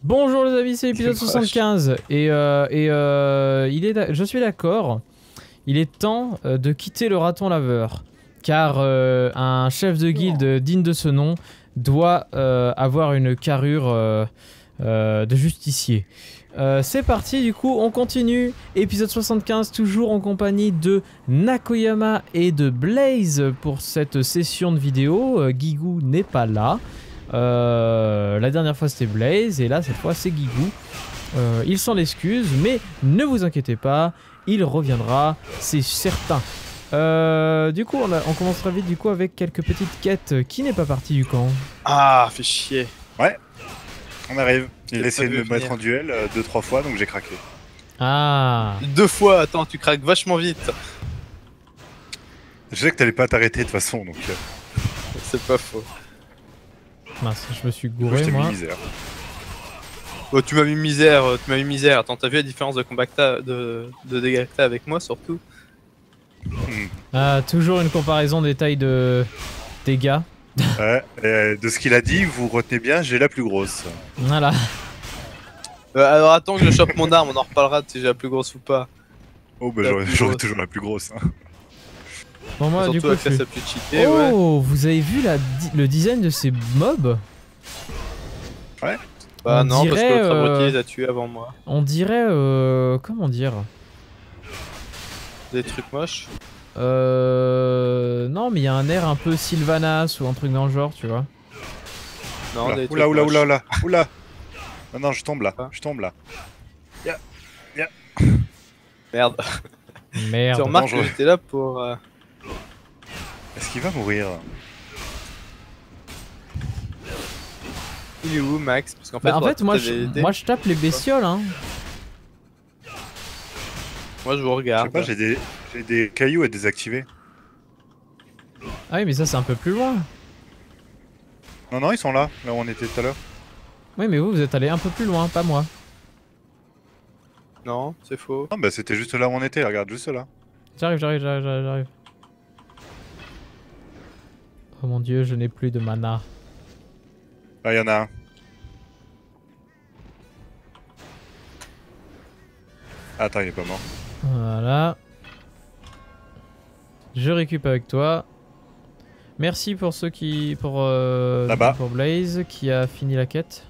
Bonjour les amis, c'est l'épisode 75 je suis d'accord, il est temps de quitter le raton laveur car un chef de guilde digne de ce nom doit avoir une carrure de justicier. C'est parti, du coup on continue, épisode 75, toujours en compagnie de Nakoyama et de Blaze pour cette session de vidéo. Guigou n'est pas là. La dernière fois c'était Blaze et là cette fois c'est Guigou. Il s'en excuse mais ne vous inquiétez pas, il reviendra, c'est certain. Du coup on commencera vite du coup avec quelques petites quêtes. Qui n'est pas parti du camp? Ah, fait chier. Ouais, on arrive. Il a essayé de me mettre en duel 2-3 fois donc j'ai craqué. Ah. 2 fois, attends, tu craques vachement vite. Je sais que t'allais pas t'arrêter de toute façon donc. C'est pas faux. Mince, je me suis Moi, gouré je t'ai mis moi. misère. Oh, tu m'as mis misère, Attends, t'as vu la différence de combat que de dégâts que t'as avec moi surtout? Ah, toujours une comparaison des tailles de dégâts. Ouais, de ce qu'il a dit, vous retenez bien, j'ai la plus grosse. Voilà. Alors attends que je chope mon arme, on en reparlera de si j'ai la plus grosse ou pas. Oh bah La j'aurais plus grosse. toujours la plus grosse. Hein. Bon moi du Surtout coup avec je la suis... sa plus cheatée, ouais. Oh, vous avez vu le design de ces mobs? Bah on non, parce dirait, que l'autre abruti les a tués avant moi. On dirait comment dire? Des trucs moches. Non mais il y a un air un peu Sylvanas ou un truc dans le genre, tu vois. Non, des trucs Oula, oula, moches. oula, oula, oula. Non, non, je tombe là, Ah. je tombe là. Merde. Merde. Tu remarques que dangereux. j'étais là pour... Est-ce qu'il va mourir? Il est où, Max? Parce qu'en fait, Bah, en fait moi moi je tape les bestioles hein. je vous Je sais regarde. pas, j'ai des cailloux à désactiver. Ah oui mais ça c'est un peu plus loin. Non, non, ils sont là où on était tout à l'heure. Oui mais vous êtes allé un peu plus loin, pas moi. Non, c'est faux. Non, bah c'était juste là où on était, regarde, juste là. J'arrive. Oh mon dieu, je n'ai plus de mana. Ah, y'en a un. Attends, il est pas mort. Voilà. Je récup avec toi. Merci pour ceux qui... Là-bas. pour Blaze qui a fini la quête.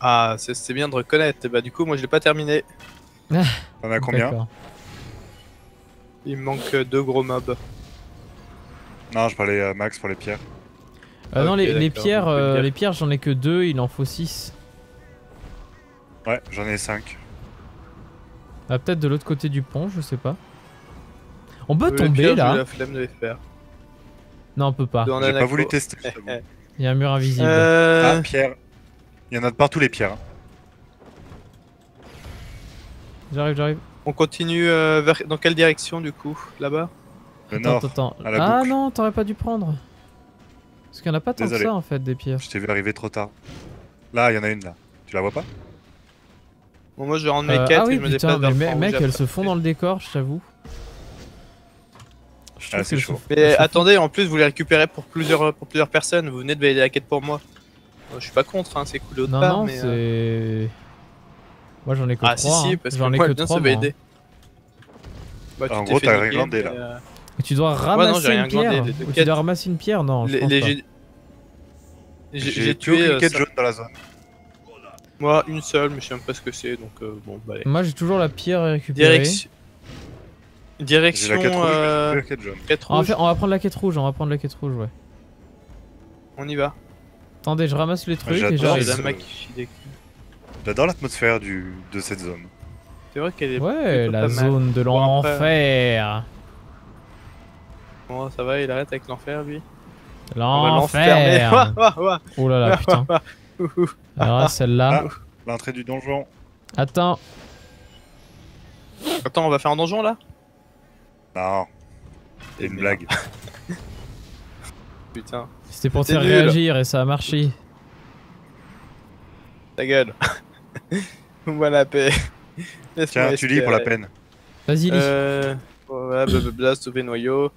Ah, c'est bien de reconnaître. Et bah du coup, moi je l'ai pas terminé. T'en as combien? D'accord. Il me manque 2 gros mobs. Non, je parlais à Max pour les pierres. Non, Ok, les d'accord, pierres, on peut le dire. les pierres j'en ai que 2, il en faut 6. Ouais, j'en ai 5. Ah, peut-être de l'autre côté du pont, je sais pas. On peut Les tomber pierres, j'ai eu là. la flemme de les faire. Non, on peut pas. Dans J'ai pas Nanako. voulu tester, je t'avoue. Il y a un mur invisible. Ah, pierre. Il y en a de partout les pierres. J'arrive. On continue dans quelle direction du coup? Là-bas? Le nord. Attends. à la Ah boucle. non, t'aurais pas dû prendre. Parce qu'il y en a pas tant Désolé. que ça en fait des pierres. Je t'ai vu arriver trop tard. Là, il y en a une là. Tu la vois pas? Bon, moi je vais rendre mes quêtes Ah et oui je me putain, déplace vers mais le point mec, rouge elles après. se font dans le décor, je t'avoue. Je trouve Ah, c'est qu'elles chaud. se- Mais attendez, en plus vous les récupérez pour plusieurs personnes. Vous venez de valider la quête pour moi. Je suis pas contre, hein, c'est cool d'autre Non, part, non, mais... c'est... Moi j'en ai que Ah 3. si, parce que J'en ai moi que elle vient 3 se moi. valider. Bah, tu En t'es gros, fait t'as niquer, rien glandé, mais, là. Et tu dois non, ramasser j'ai rien une pierre. glandé, les deux Ou tu quêtes. dois ramasser une pierre, non, je pense pas. J'ai tué tué une quête ça- jaune dans la zone. moi une seule, mais je sais même pas ce que c'est, donc bon, bah allez. Moi j'ai toujours la pierre à récupérer. Direction... J'ai Direction... la quête rouge, mais j'ai plus la quête jaune. quête On va, rouge, on va prendre la quête rouge, ouais. on y va. Attendez, je ramasse les trucs et j'adore j'arrive. les- J'ai la Mac qui chie des coups. J'adore l'atmosphère de cette zone. C'est vrai qu'elle est Ouais, plutôt la pas mal. zone de Bon, après- l'enfer. Bon, ça va, il arrête avec l'enfer lui. On va l'enfermer. L'enfer. Ouah, ouah, Oh là là, putain. ouah. Ouh. Alors là, celle-là. Ah, l'entrée du donjon. Attends. Attends, on va faire un donjon là? Non. C'est une blague. Putain, C'était pour te T'es faire nul. réagir et ça a marché. ta gueule. Fous-moi la paix. Laisse-moi Tiens, tu lis pour la espérer. peine. Vas-y, lis. Ouais, blablabla, sauver noyau.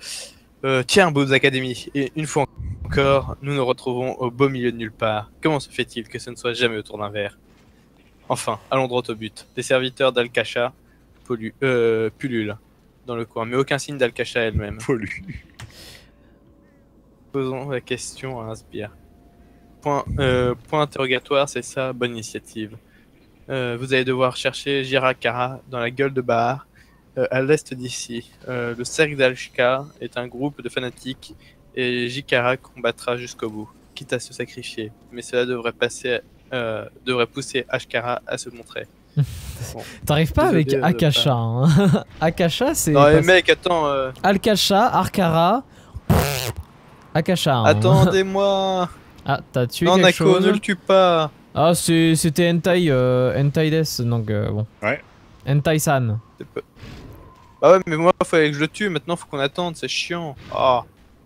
Tiens, Boobs Academy, et une fois encore, nous nous retrouvons au beau milieu de nulle part. Comment se fait-il que ce ne soit jamais autour d'un verre? Enfin, allons droit au but. Des serviteurs d'Al-Kasha pullulent dans le coin, mais aucun signe d'Al-Kasha elle-même. Pollu. Posons la question à un sbire. Point interrogatoire, c'est ça, bonne initiative. Vous allez devoir chercher Jirakara dans la gueule de Bahar, à l'est d'ici. Le cercle d'Al-Shka est un groupe de fanatiques et Jikara combattra jusqu'au bout, quitte à se sacrifier. Mais cela devrait pousser Ashkara à se montrer. Bon. T'arrives pas Désolé, avec Akasha. Hein. Akasha, c'est. Non, mais mec, attends. Al-Kasha, Arkara. Akasha. Hein. Attendez-moi. Ah, t'as tué Non, quelque Nako, chose? ne le tue pas. Ah, c'était Hentai Death, donc bon. Ouais. Hentai-san. Bah ouais, mais moi, fallait que je le tue. Maintenant, faut qu'on attende. C'est chiant. Ah.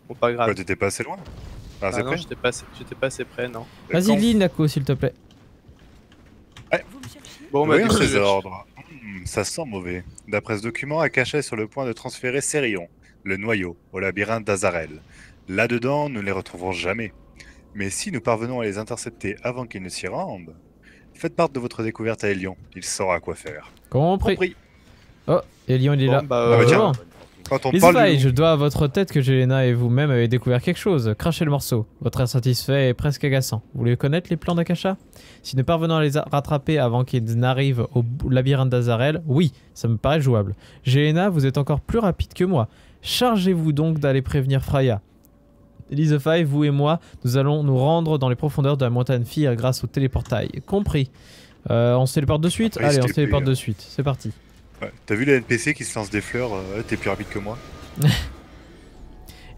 Bon, pas grave. Quoi, t'étais pas assez loin? Pas assez Ah non, près? j'étais pas assez près, non. Vas-y, lis Nako, s'il te plaît. Bon, bah, Oui, du un coup, je- désordre. Ça sent mauvais. D'après ce document, Akasha est sur le point de transférer Sérion, le noyau, au labyrinthe d'Azarel. Là-dedans, nous ne les retrouverons jamais. Mais si nous parvenons à les intercepter avant qu'ils ne s'y rendent, faites part de votre découverte à Elion. Il saura quoi faire. Compris. Oh, Elion, il est Bon, là. bah, Ah bah tiens. Bonjour. Quand on Les parle Failles, du je dois à votre tête que Jelena et vous-même avez découvert quelque chose. Crachez le morceau. Votre insatisfait est presque agaçant. Vous voulez connaître les plans d'Akasha? Si nous parvenons à les rattraper avant qu'ils n'arrivent au labyrinthe d'Azarel, oui, ça me paraît jouable. Jelena, vous êtes encore plus rapide que moi. Chargez-vous donc d'aller prévenir Freya. Elise Five, vous et moi, nous allons nous rendre dans les profondeurs de la montagne Fire grâce au téléportail. Compris. On se téléporte de suite? Après, Allez, on c'était se téléporte plus, de suite. C'est parti. Ouais. T'as vu les NPC qui se lancent des fleurs? T'es plus rapide que moi.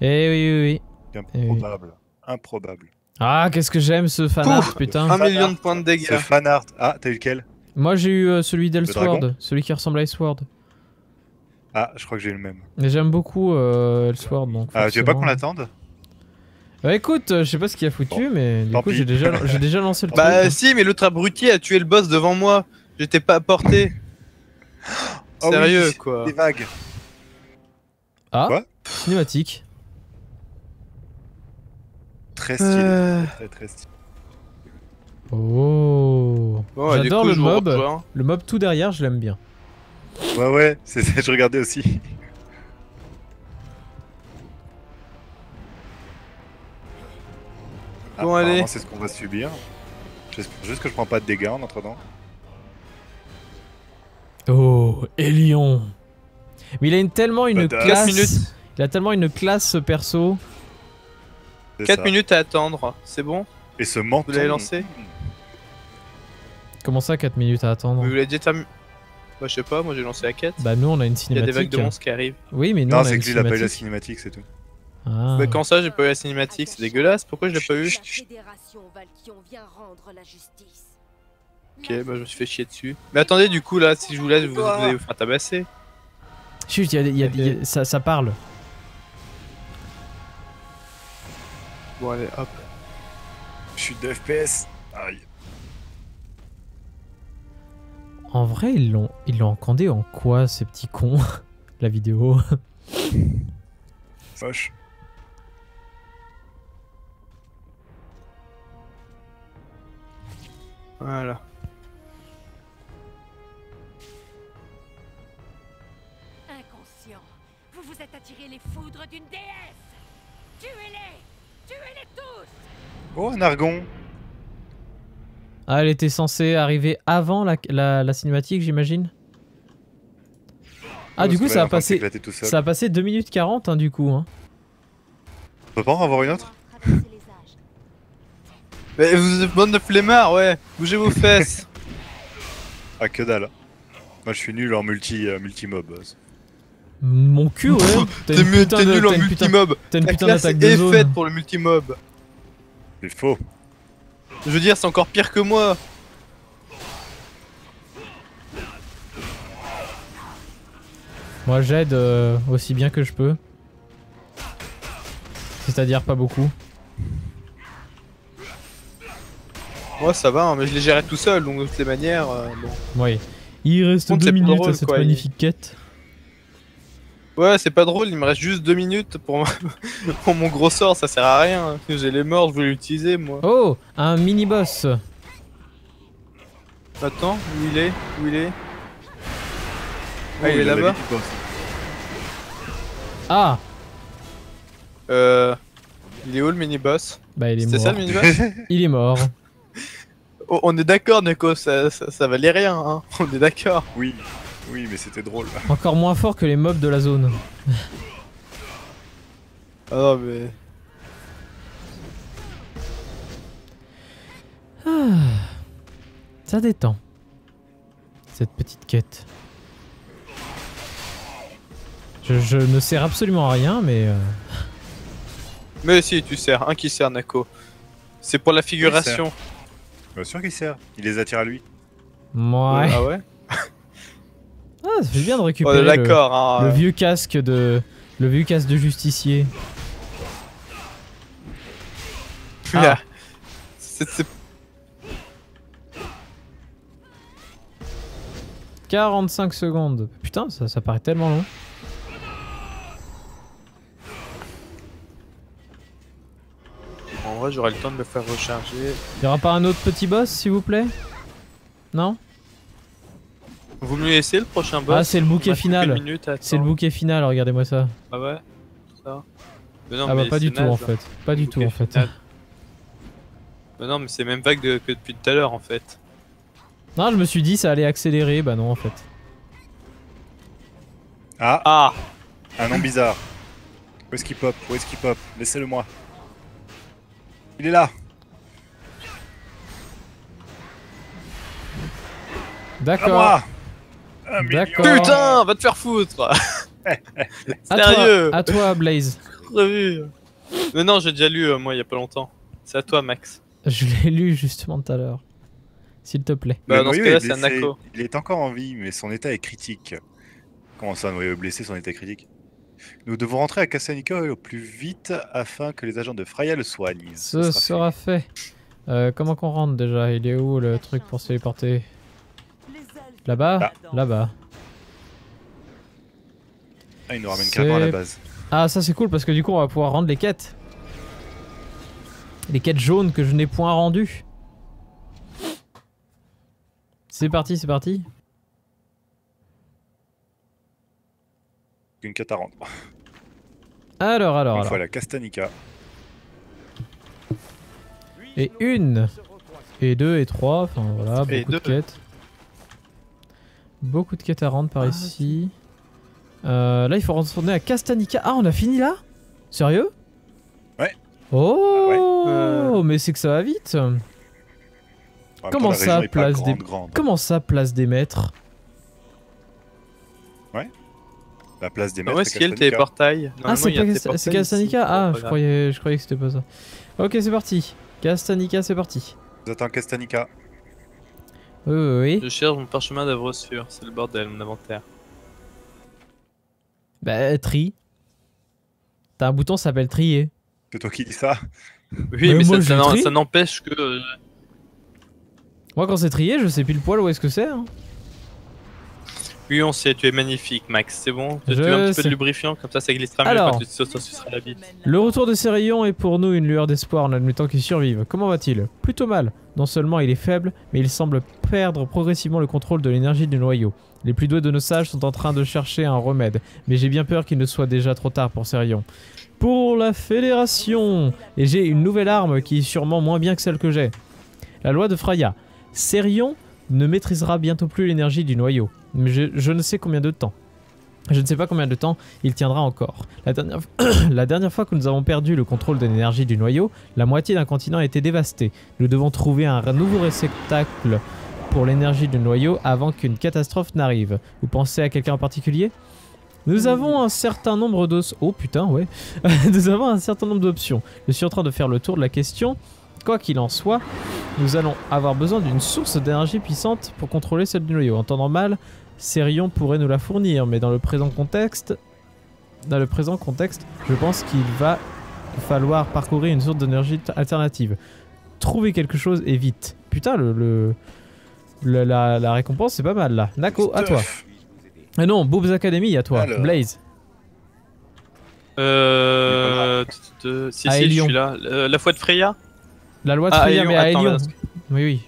Eh oui, oui, oui. Improbable. Improbable. Ah, qu'est-ce que j'aime ce fanart, Pouf putain. 1 million de points de dégâts. C'est fanart. Ah, t'as eu lequel? Moi j'ai eu celui d'Elsword, dragon celui qui ressemble à Elsword. Ah, je crois que j'ai eu le même. Mais j'aime beaucoup Elsword, donc. Ah, tu veux pas qu'on forcément. l'attende? Bah écoute, je sais pas ce qu'il a foutu, Bon, mais du tant coup pis. j'ai déjà lancé le Bah, truc. si, mais l'autre abruti a tué le boss devant moi. J'étais pas à portée. Oh Sérieux, oui, quoi. des vagues. Ah, Quoi cinématique. Très stylé. Très très stylé. Oh. Bon, ouais, du J'adore coup, le je vous mob. rejoins. Le mob tout derrière, je l'aime bien. Ouais, ouais, je regardais aussi. Bon, allez. Apparemment, c'est ce qu'on va subir. J'espère juste que je prends pas de dégâts en attendant. Oh, Elion. Mais il a tellement une Badass. classe. 4 minutes. Il a tellement une classe ce perso. C'est 4 ça. minutes à attendre. C'est bon? Et ce menton. Vous l'avez lancé? Comment ça, 4 minutes à attendre? Vous l'avez déjà terminé? Bah, je sais pas, moi j'ai lancé la quête. Bah nous on a une Il y a cinématique. des vagues de monstres qui arrivent. Oui, mais nous Non, on a c'est une que lui, il a pas eu la cinématique. cinématique, c'est tout. Ah. Mais quand ça, j'ai pas eu la cinématique, c'est dégueulasse. Pourquoi je l'ai pas eu? La Fédération Valkion vient rendre la justice. Ok, bah je me suis fait chier dessus. Mais attendez, du coup là, si je vous laisse, vous allez vous faire tabasser. Chut, ça parle. Bon, allez, hop. Chute de FPS. Aïe. En vrai, ils l'ont encandé en quoi, ces petits cons? La vidéo. Moche. Voilà. Inconscient, vous vous êtes attiré les foudres d'une déesse. Tuez-les! Tuez-les tous! Oh, un argon. Ah, elle était censée arriver avant la cinématique, j'imagine. Ah, Ouais, du parce coup, que là, il est en train de s'éclater tout seul. ça a passé 2 minutes 40, hein, du coup. Hein. On peut pas en avoir une autre? Traverser les âges. Mais vous êtes bande de flemmards, ouais. Bougez vos fesses. Ah, que dalle. Moi, je suis nul en multi-mob. Mon cul, ouais. T'as T'es une putain t'es de- nul en t'as une putain- multimob. T'as une La putain classe d'attaque de est zone. faite pour le multimob. C'est faux. Je veux dire, c'est encore pire que moi. Moi, j'aide aussi bien que je peux. C'est-à-dire pas beaucoup. Moi, ça va, hein, mais je les gérais tout seul, donc de toutes les manières, bon. Oui. Il reste Contre, 2 c'est pas minutes drôle, à cette quoi, magnifique quête. Ouais, c'est pas drôle, il me reste juste 2 minutes pour, pour mon gros sort, ça sert à rien. J'ai les morts, je voulais l'utiliser moi. Oh, un mini-boss. Attends, où il est? Où il est? Oh, Ah, il est a la là-bas. vie du boss. Ah, Il est où le mini-boss? bah il est C'était mort. ça le mini-boss? Il est mort. Oh, on est d'accord, Neko, ça valait rien, hein. On est d'accord. Oui, oui, mais c'était drôle. Encore moins fort que les mobs de la zone. Ah non, mais. Ça détend. Cette petite quête. Je ne sers absolument à rien, mais... Mais si, tu sers, un qui sert, Neko. C'est pour la figuration. Bien sûr qu'il sert. Il les attire à lui. Ouais. Ah ouais? Ah, ça fait bien de On récupérer est d'accord, hein. le vieux casque de... Le vieux casque de justicier. Ah. C'est 45 secondes. Putain, ça paraît tellement long. En vrai, j'aurais le temps de le faire recharger. Y aura pas un autre petit boss, s'il vous plaît? Non? Vous me laissez le prochain boss? Ah, c'est le bouquet On a quelques final. minutes à C'est le attendre. bouquet final, regardez-moi ça. Ah ouais? Ça. Mais non, Ah bah mais pas du c'est tout naze, en hein. fait. Pas du tout Bouquet en fait. final. Mais non, mais c'est même vague que depuis tout à l'heure en fait. Non, je me suis dit ça allait accélérer, bah non en fait. Ah, Ah! un nom bizarre. Où est-ce qu'il pop? Où est-ce qu'il pop? Laissez-le moi. Il est là. À D'accord. moi. Un million. D'accord. Putain, va te faire foutre! À Sérieux? toi, à toi, Blaze. Revu. Mais non, j'ai déjà lu moi il y a pas longtemps. C'est à toi, Max. Je l'ai lu justement tout à l'heure. S'il te plaît. Bah, Le dans ce noyau cas-là, est c'est un blessé. Nako. Il est encore en vie, mais son état est critique. Comment ça, un noyau blessé, son état est critique? Nous devons rentrer à Castanica au plus vite afin que les agents de Freya le soignent. Ce sera fait. Comment qu'on rentre déjà? Il est où le truc pour se téléporter? Là-bas? Là. Là-bas. Ah, il nous ramène carrément à la base. Ah, ça c'est cool parce que du coup on va pouvoir rendre les quêtes. Les quêtes jaunes que je n'ai point rendues. C'est parti, c'est parti. Une quête à rendre. Alors. Une fois la Castanica. Et une. Et deux et trois. Enfin voilà, Et beaucoup de deux. quêtes. Beaucoup de quêtes à rendre par ici. Là il faut retourner à Castanica. Ah, on a fini là? Sérieux? Ouais. Oh, mais c'est que ça va vite. En même temps, Comment la ça, région est pas place des- grande. Comment ça, place des maîtres? La place des Bah, maîtres où à est-ce qu'il y a le Castanica. téléportail? Ah, c'est pas c'est Castanica? Ah, je je croyais que c'était pas ça. Ok, c'est parti. Castanica, c'est parti. Vous êtes en Castanica. Oui. Je cherche mon parchemin d'Avrosur, c'est le bordel, mon inventaire. Bah, tri. T'as un bouton, ça s'appelle trier. C'est toi qui dis ça? Oui, mais moi, ça, je trie. ça n'empêche que. Moi, quand c'est trié, je sais pile poil où est-ce que c'est. Hein. Oui, on sait, tu es magnifique, Max, c'est bon? Tu Je veux un petit peu sais. de lubrifiant, comme ça glissera mieux Alors. quand tu te sauceras la bite. Le retour de ces rayons est pour nous une lueur d'espoir en admettant qu'ils survivent. Comment va-t-il? Plutôt mal. Non seulement il est faible, mais il semble perdre progressivement le contrôle de l'énergie du noyau. Les plus doués de nos sages sont en train de chercher un remède, mais j'ai bien peur qu'il ne soit déjà trop tard pour ces rayons. Pour la Fédération! Et j'ai une nouvelle arme qui est sûrement moins bien que celle que j'ai. La loi de Freya. Cerion ne maîtrisera bientôt plus l'énergie du noyau, mais je ne sais combien de temps. Je ne sais pas combien de temps il tiendra encore. La dernière fois que nous avons perdu le contrôle de l'énergie du noyau, la moitié d'un continent a été dévastée. Nous devons trouver un nouveau réceptacle pour l'énergie du noyau avant qu'une catastrophe n'arrive. Vous pensez à quelqu'un en particulier? Nous avons un certain nombre d'options. Oh putain, ouais. Nous avons un certain nombre d'options. Je suis en train de faire le tour de la question. Quoi qu'il en soit, nous allons avoir besoin d'une source d'énergie puissante pour contrôler celle du noyau. En temps normal, Cerion pourrait nous la fournir, mais dans le présent contexte, je pense qu'il va falloir parcourir une source d'énergie alternative. Trouver quelque chose et vite. Putain, la récompense c'est pas mal là. Nako, à toi. Stuff. Ah non, Boobs Academy, à toi. Alors. Blaze. Si, À si, je Hélion. suis là. La foi de Freya. La loi de Ah, Freya, Hélion, mais à attends, Hélion. parce Oui, oui.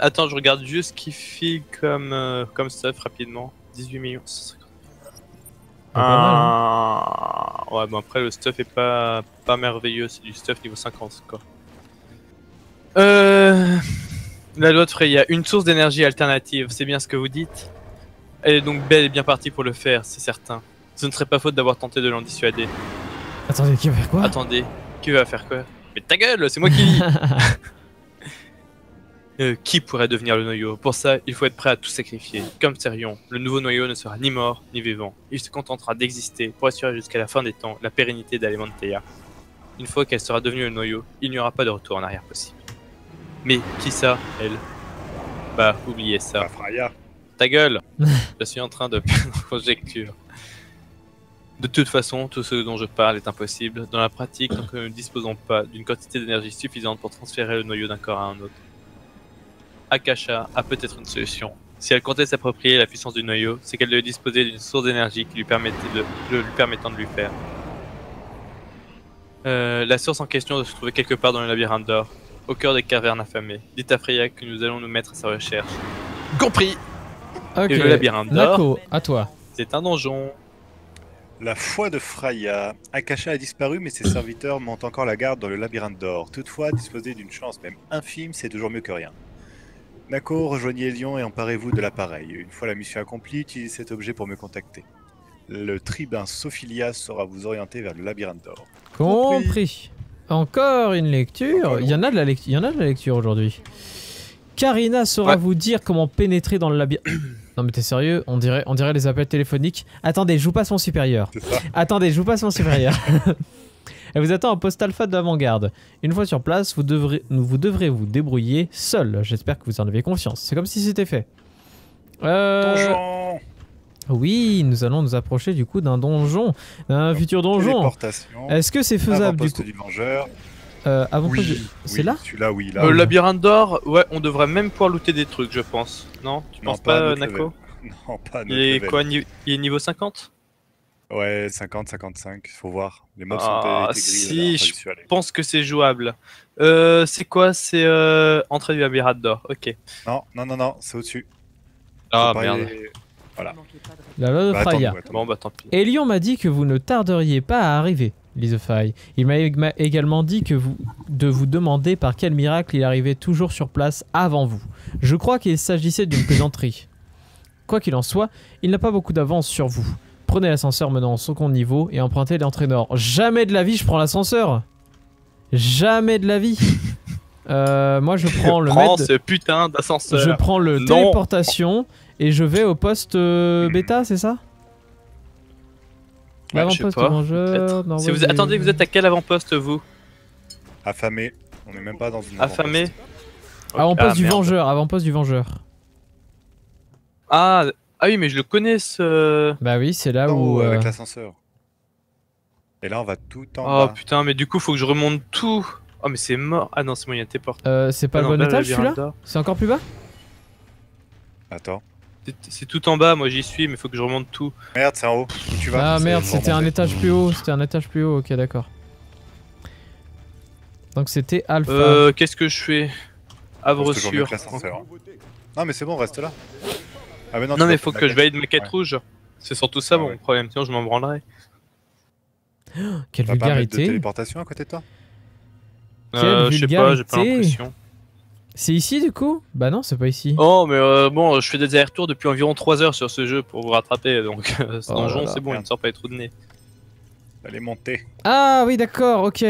Attends, je regarde juste ce qu'il file comme stuff rapidement. 18 millions. 150. Pas mal, hein. Ouais, bon après le stuff est pas merveilleux, c'est du stuff niveau 50 quoi. La loi de Freya, une source d'énergie alternative, c'est bien ce que vous dites? Elle est donc bel et bien partie pour le faire, c'est certain. Ce ne serait pas faute d'avoir tenté de l'en dissuader. Attendez, qui va faire quoi? Attendez, qui va faire quoi? Mais ta gueule, c'est moi qui lis. Qui pourrait devenir le noyau? Pour ça, il faut être prêt à tout sacrifier. Comme Therion, le nouveau noyau ne sera ni mort, ni vivant. Il se contentera d'exister pour assurer jusqu'à la fin des temps la pérennité d'Alemanteia. Une fois qu'elle sera devenue le noyau, il n'y aura pas de retour en arrière possible. Mais qui ça, elle? Bah, oubliez ça. Bah, Freya. Ta gueule! Je suis en train de perdre conjecture. De toute façon, tout ce dont je parle est impossible. Dans la pratique, tant que nous ne disposons pas d'une quantité d'énergie suffisante pour transférer le noyau d'un corps à un autre. Akasha a peut-être une solution. Si elle comptait s'approprier la puissance du noyau, c'est qu'elle devait disposer d'une source d'énergie qui lui permettant de lui faire. La source en question doit se trouver quelque part dans le labyrinthe d'or, au cœur des cavernes affamées. Dites à Freya que nous allons nous mettre à sa recherche. Compris! Ok. Et le labyrinthe d'or, Nako, à toi. c'est un donjon. La foi de Freya. Akasha a disparu, mais ses serviteurs montent encore la garde dans le labyrinthe d'or. Toutefois, disposer d'une chance même infime, c'est toujours mieux que rien. Nako, rejoignez Elion et emparez-vous de l'appareil. Une fois la mission accomplie, utilisez cet objet pour me contacter. Le tribun Sophilia saura vous orienter vers le labyrinthe d'or. Compris. Encore une lecture. Encore Il y en a de la lecture. Il y en a de la lecture aujourd'hui. Karina saura Ouais. vous dire comment pénétrer dans le labyrinthe. Non mais t'es sérieux? On dirait les appels téléphoniques. Attendez, je vous passe mon supérieur. C'est ça. Attendez, je vous passe mon supérieur. Elle vous attend en poste alpha de l'avant-garde. Une fois sur place, vous devrez vous débrouiller seul. J'espère que vous en avez confiance. C'est comme si c'était fait. Donjon. Oui, nous allons nous approcher du coup d'un donjon, d'un futur donjon. Téléportation. Est-ce que c'est faisable du Avant-poste coup du vengeur. avant-poste Oui, du- C'est oui, là? celui-là, oui, là. Le oui. labyrinthe d'or, ouais, on devrait même pouvoir looter des trucs, je pense. Non? Tu Non, penses pas à pas, notre Nako? Non, pas à notre Il est level. quoi? Il est niveau 50? Ouais, 50, 55, faut voir. Les mobs sont Ah, intégrés si, la dernière fois que je j'y suis allé. Je pense que c'est jouable. C'est quoi? C'est entrée du labyrinthe d'or, ok. Non, non, non, non, c'est au-dessus. Ah Faut pas merde. aller- Voilà. La loi de Bah, attends, Freya. attends. Bon bah tant pis. Elion m'a dit que vous ne tarderiez pas à arriver, Lizefy. Il m'a également dit de vous demander par quel miracle il arrivait toujours sur place avant vous. Je crois qu'il s'agissait d'une plaisanterie. Quoi qu'il en soit, il n'a pas beaucoup d'avance sur vous. Prenez l'ascenseur menant au second niveau et empruntez l'entrée nord. Jamais de la vie je prends l'ascenseur. Jamais de la vie. Moi je prends le Prends med, ce putain d'ascenseur. je prends le Non. téléportation et je vais au poste bêta, c'est ça? Ouais, je sais L'avant-poste pas, vengeur. peut-être. Si vous... Attendez, vous êtes à quel avant-poste vous? Affamé. On n'est même pas dans une Affamé? Avant-poste du merde. vengeur, avant-poste du vengeur. Ah oui, mais je le connais ce. Bah oui, c'est là En où... haut, avec l'ascenseur. Et là, on va tout en Oh bas. putain, mais du coup, faut que je remonte tout. Oh, mais c'est mort. Ah non, c'est bon, il y a tes portes. c'est pas Ah le non, bon là, étage labyrinthe celui-là? d'or. C'est encore plus bas? Attends. C'est tout en bas, moi j'y suis, mais faut que je remonte tout. Merde, c'est en haut. Où tu vas? Ah C'est- merde, je vais c'était un remonter. étage plus haut, c'était un étage plus haut, ok d'accord. Donc c'était Alpha. Qu'est-ce que je fais? Havre C'est toujours mieux sûr. que l'ascenseur. Non, mais c'est bon, reste là. Ah, mais Non, tu mais vas faut prendre que la je valide ma quête. quête Ouais. rouge. C'est surtout ça Ah mon ouais. problème, sinon je m'en branlerai. Quelle T'as pas un mètre de vulgarité. téléportation à côté de toi? Quelle Je sais pas, j'ai pas vulgarité. l'impression. C'est ici du coup? Bah non, c'est pas ici. Oh, mais bon, je fais des allers-retours depuis environ 3 heures sur ce jeu pour vous rattraper, donc ce Oh donjon là là, c'est bon, il merde. ne sort pas les trous de nez. Allez monter. Ah oui d'accord, ok.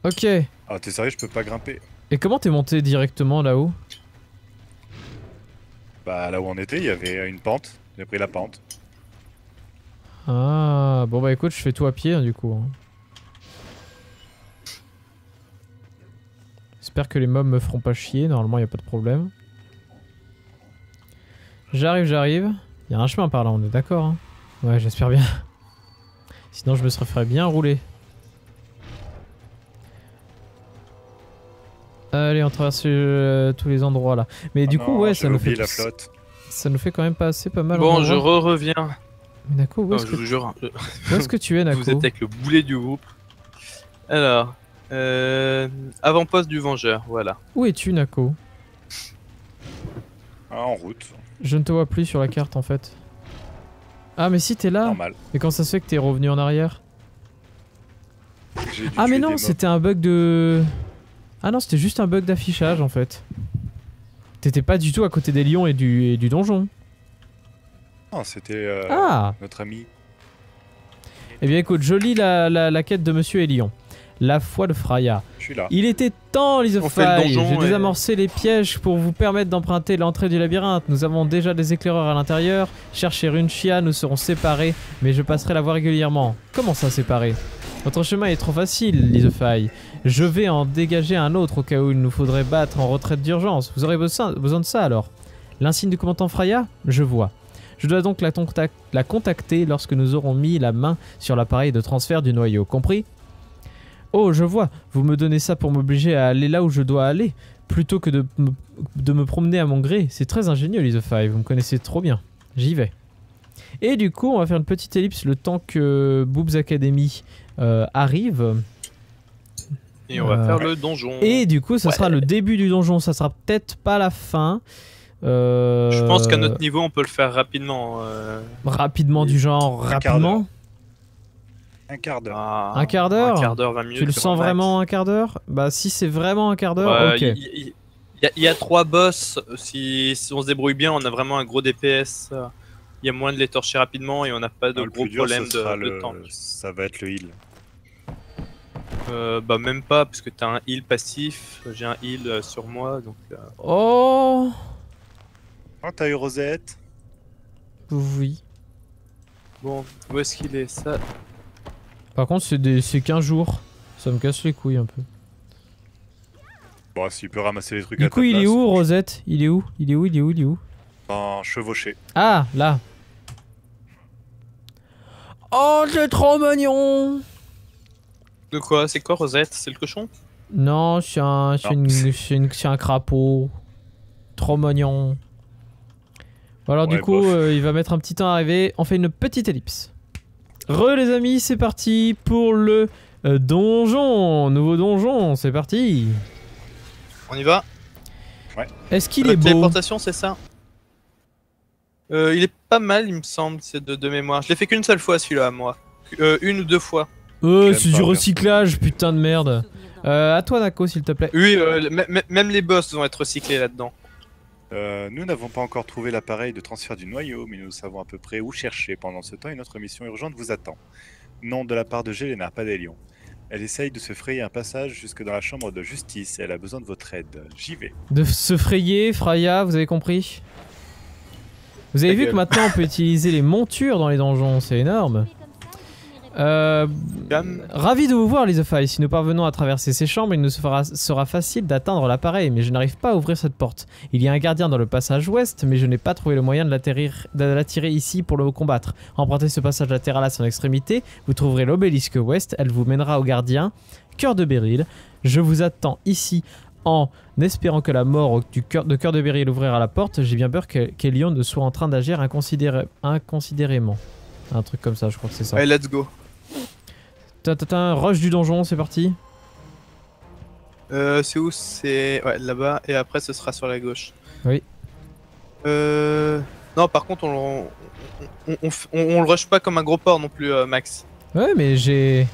Ok. Ah, t'es sérieux, je peux pas grimper. Et comment t'es monté directement là-haut? Bah, là où on était, il y avait une pente. J'ai pris la pente. Ah bon bah écoute, je fais tout à pied hein, du coup. Hein. J'espère que les mobs me feront pas chier, normalement y a pas de problème. J'arrive. Il y a un chemin par là, on est d'accord hein? Ouais, j'espère bien. Sinon je me serais fait bien rouler. Allez, on traverse tous les endroits là. Mais Ah du coup, non, ouais, ça j'avais nous fait... oublié la flotte. Ça nous fait quand même pas assez pas mal. Bon, en je endroit. reviens. Nako, où Non, est-ce je que... vous jure, où est-ce que tu es, Nako? vous êtes avec le boulet du groupe. Alors, avant-poste du Vengeur, voilà. Où es-tu, Nako? Ah, en route, Je ne te vois plus sur la carte en fait. Ah mais si t'es là. normal. Mais quand ça se fait que t'es revenu en arrière? J'ai dû Ah mais tuer non, des mobs. c'était un bug de... Ah non, c'était juste un bug d'affichage en fait. T'étais pas du tout à côté des lions et du donjon. Non, c'était Ah. notre ami. Eh bien écoute, je lis la quête de Monsieur Elion. La foi de Freya. Je suis là. Il était temps, On fait le Lizophaï. donjon J'ai et- désamorcé les pièges pour vous permettre d'emprunter l'entrée du labyrinthe. Nous avons déjà des éclaireurs à l'intérieur. Cherchez Runchia, nous serons séparés, mais je passerai la voie régulièrement. Comment ça, séparés? Votre chemin est trop facile, Lizophaï. Je vais en dégager un autre au cas où il nous faudrait battre en retraite d'urgence. Vous aurez besoin de ça alors. L'insigne du commandant Freya? Je vois. Je dois donc la contacter lorsque nous aurons mis la main sur l'appareil de transfert du noyau. Compris? Oh, je vois. Vous me donnez ça pour m'obliger à aller là où je dois aller, plutôt que de me promener à mon gré. C'est très ingénieux, Lizophaï. Vous me connaissez trop bien. J'y vais. Et du coup, on va faire une petite ellipse le temps que Boobs Academy arrive. Et on va faire le donjon. Et du coup, ça Ouais. sera le début du donjon. Ça sera peut-être pas la fin. Je pense qu'à notre niveau, on peut le faire rapidement. Rapidement du genre, Un quart rapidement. Un quart d'heure. Un quart d'heure? Un quart d'heure, 20 minutes. Tu le grand sens max. vraiment un quart d'heure? Bah si c'est vraiment un quart d'heure, Ouais, ok. Il y a 3 boss. Si on se débrouille bien, on a vraiment un gros DPS. Il y a moyen de les torcher rapidement et on n'a pas de Non, le gros plus dur, problème ce sera de temps. ça va être le heal. Bah même pas, parce que t'as un heal passif. J'ai un heal sur moi, donc... Oh Oh, t'as eu Rosette? oui. Bon, où est-ce qu'il est, ça? Par contre c'est 15 jours. Ça me casse les couilles un peu. Bon, s'il peut ramasser les trucs à Du ta coup il est place, où Rosette? Il est où? Il est où? Il est où? Il est où? En chevauché. Ah là. Oh c'est trop mignon. De quoi? C'est quoi, Rosette? C'est le cochon? Non c'est un crapaud. Trop mignon. Bon, alors du Ouais, coup bof. il va mettre un petit temps à arriver. On fait une petite ellipse. Re les amis, c'est parti pour le donjon. Nouveau donjon, c'est parti. On y va? Est-ce qu'il La est beau? téléportation, c'est ça? Il est pas mal, il me semble, c'est de mémoire. Je l'ai fait qu'une seule fois, celui-là, moi. Une ou 2 fois. J'aime C'est pas, du bien. recyclage, putain de merde. À toi Nako s'il te plaît. Oui, même les boss vont être recyclés là-dedans. Nous n'avons pas encore trouvé l'appareil de transfert du noyau, mais nous savons à peu près où chercher. Pendant ce temps, une autre mission urgente vous attend. Non, de la part de Jelena, pas d'Elion. Elle essaye de se frayer un passage jusque dans la chambre de justice et elle a besoin de votre aide. J'y vais. De se frayer, Freya, vous avez compris? Vous avez Ta vu que gueule. maintenant on peut utiliser les montures dans les donjons, c'est énorme. Calme. Ravi de vous voir, Lizophaï. Si nous parvenons à traverser ces chambres, il nous sera facile d'atteindre l'appareil, mais je n'arrive pas à ouvrir cette porte. Il y a un gardien dans le passage ouest, mais je n'ai pas trouvé le moyen de l'attirer ici pour le combattre. Empruntez ce passage latéral à son extrémité, vous trouverez l'obélisque ouest, elle vous mènera au gardien, Cœur de Beryl. Je vous attends ici en espérant que la mort de Cœur de Beryl ouvrira la porte. J'ai bien peur qu'Elion ne soit en train d'agir inconsidérément. Un truc comme ça, je crois que c'est ça. Allez, let's go. Rush du donjon, c'est parti. C'est où? C'est... Ouais, là-bas, et après ce sera sur la gauche. Oui. Non, par contre, on le rush pas comme un gros porc non plus, Max. Ouais, mais je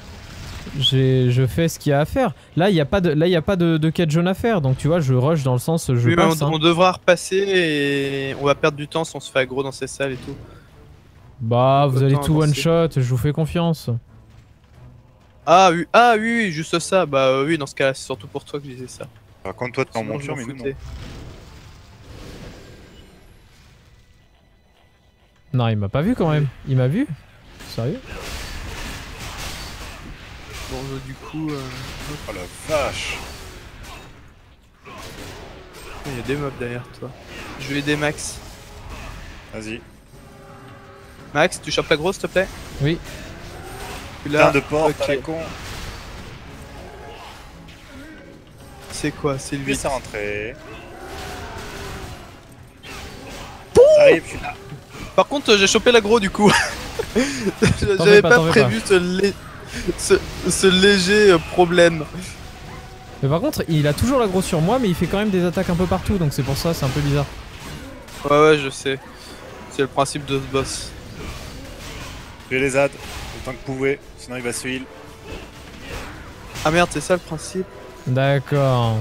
fais ce qu'il y a à faire. Là, il y a pas de quête jaune à faire, donc tu vois, je rush dans le sens je Oui, mais passe. on devra repasser et on va perdre du temps si on se fait aggro dans ces salles et tout. Bah, vous allez Autant tout one avancer. shot, je vous fais confiance. Ah oui, juste ça. Bah oui, dans ce cas-là, c'est surtout pour toi que je disais ça. Par contre, toi, t'es en Sinon, je monture, m'en mais nous, non. foutais. Non, il m'a pas vu quand même. Il m'a vu? Sérieux? Bon, du coup, Oh la vache! il y a des mobs derrière toi. Je vais aider Max. Vas-y. Max, tu chopes la grosse, s'il te plaît? Oui. Tu Plein l'as. de portes, ok. à la con. C'est quoi? C'est le Lui, 8. c'est rentré. J'arrive, je suis là. Par contre, j'ai chopé l'aggro du coup. T'en J'avais fais pas, pas t'en fais prévu ce léger problème. Mais par contre, il a toujours l'aggro sur moi, mais il fait quand même des attaques un peu partout, donc c'est pour ça, c'est un peu bizarre. Ouais, je sais. C'est le principe de ce boss. Tuez les ZAD, autant que vous pouvez, sinon il va se heal. Ah merde, c'est ça le principe. D'accord.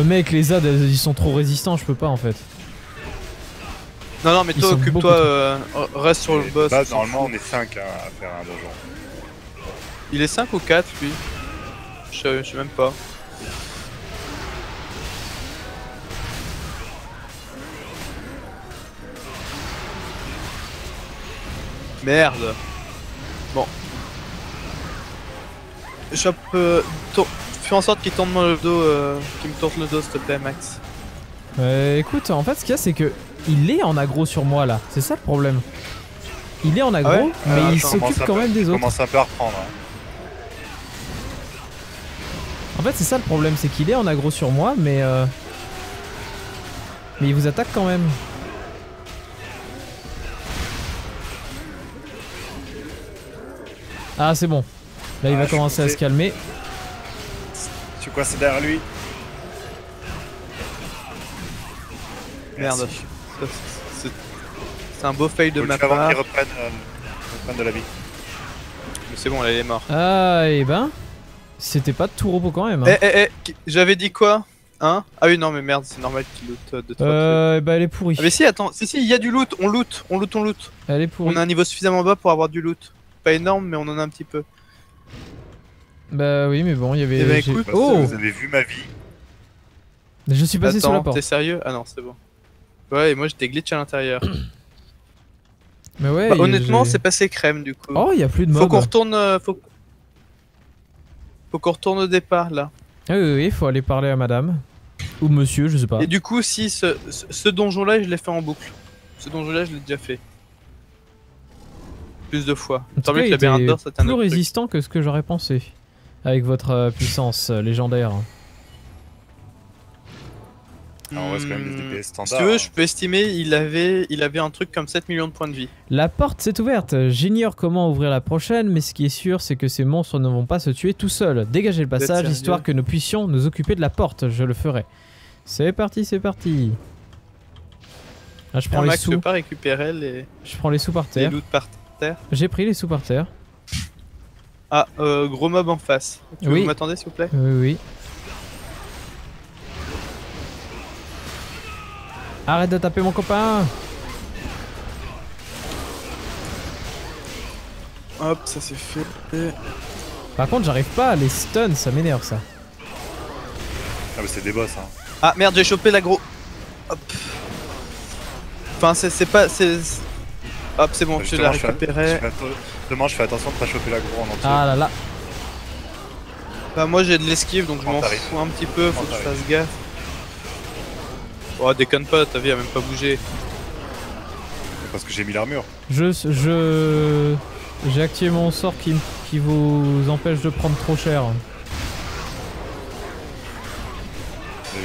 Mec, les ZAD, ils sont trop résistants, je peux pas en fait. Non, mais Ils toi, sont occupe-toi, reste sur le boss. Bah, on s'en normalement, fout. on est 5 à faire un donjon. Il est 5 ou 4 lui? Je sais même pas. Merde. Bon. Chope. Fais en sorte qu'il tourne le dos, qu'il me tourne le dos, s'il te plaît, Max. Écoute, en fait, ce qu'il y a, c'est que il est en aggro sur moi là. C'est ça le problème. Il est en aggro, Ah ouais mais il attends, s'occupe quand même des autres. Commence un peu à reprendre. Hein. En fait, c'est ça le problème, c'est qu'il est en aggro sur moi, mais il vous attaque quand même. Ah, c'est bon. Là, il va je commencer à sais. se calmer. Je suis coincé derrière lui. Merde. Merci. Ça, c'est un beau fail de Faut le ma faire avant part. qu'il reprenne de la vie. Mais c'est bon, là, il est mort. Ah, et ben. C'était pas de tout repos quand même. Hein. J'avais dit quoi? Hein? Ah oui, non, mais merde, c'est normal qu'il loot de trois trucs. Bah, elle est pourrie. Ah, mais si, attends, si, il y a du loot, on loot. Elle est pourrie. On a un niveau suffisamment bas pour avoir du loot. Pas énorme, mais on en a un petit peu. Bah oui, mais bon, il y avait. Eh ben, j'ai- écoute, Parce que Oh, vous avez vu ma vie. je suis passé sous la Attends, porte. t'es sérieux? Ah non, c'est bon. Ouais, et moi j'étais glitch à l'intérieur. Mais ouais. Bah, honnêtement, j'ai- c'est passé crème du coup. Oh, il y a plus de Faut mobs. qu'on retourne. Faut qu'on retourne au départ là. Ah oui, faut aller parler à madame. Ou monsieur, je sais pas. Et du coup, si ce donjon là, je l'ai fait en boucle. Ce donjon là, je l'ai déjà fait. Plus de fois. En tout Tant cas, mieux que il la labyrinthe était d'or, c'était un plus autre truc. résistant que ce que j'aurais pensé. Avec votre puissance légendaire. Alors, on reste quand même des DPS Si standards. tu veux, hein. je peux estimer, il avait un truc comme 7 millions de points de vie. La porte s'est ouverte. J'ignore comment ouvrir la prochaine, mais ce qui est sûr, c'est que ces monstres ne vont pas se tuer tout seuls. Dégagez le passage, sérieux? histoire que nous puissions nous occuper de la porte. Je le ferai. C'est parti, c'est parti. Là, je prends les Max, tu sous. peux pas récupérer les Je prends les sous par terre. loot par terre. J'ai pris les sous par terre. Ah, gros mob en face. Tu Oui. vous m'attendez s'il vous plaît? Oui, oui. Arrête de taper mon copain. Hop, ça c'est fait. Par contre, j'arrive pas à les stun, ça m'énerve ça. Ah, mais c'est des boss. Hein. Ah merde, j'ai chopé l'aggro. Hop. Enfin, c'est pas. Hop, c'est bon, Bah, je l'ai justement, récupéré. Justement, je fais attention de pas choper l'aggro en entier. Ah là là. Bah, moi j'ai de l'esquive donc je m'en T'arrives. fous un petit peu, faut que je T'arrives. fasse gaffe. Oh, déconne pas, ta vie a même pas bougé. Parce que j'ai mis l'armure. J'ai activé mon sort qui vous empêche de prendre trop cher.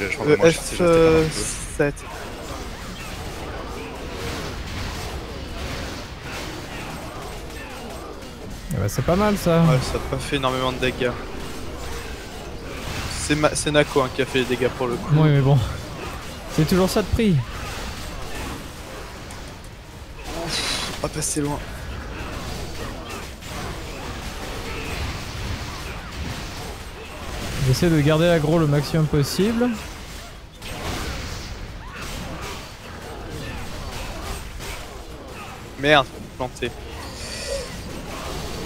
Je pense que moi, je sais, je restais pas un F7. Eh bah, c'est pas mal ça. Ouais, ça a pas fait énormément de dégâts. C'est Nako hein, qui a fait les dégâts pour le coup. Oui, mais bon. C'est toujours ça de prix. On va passer loin. J'essaie de garder l'aggro le maximum possible. Merde, planté.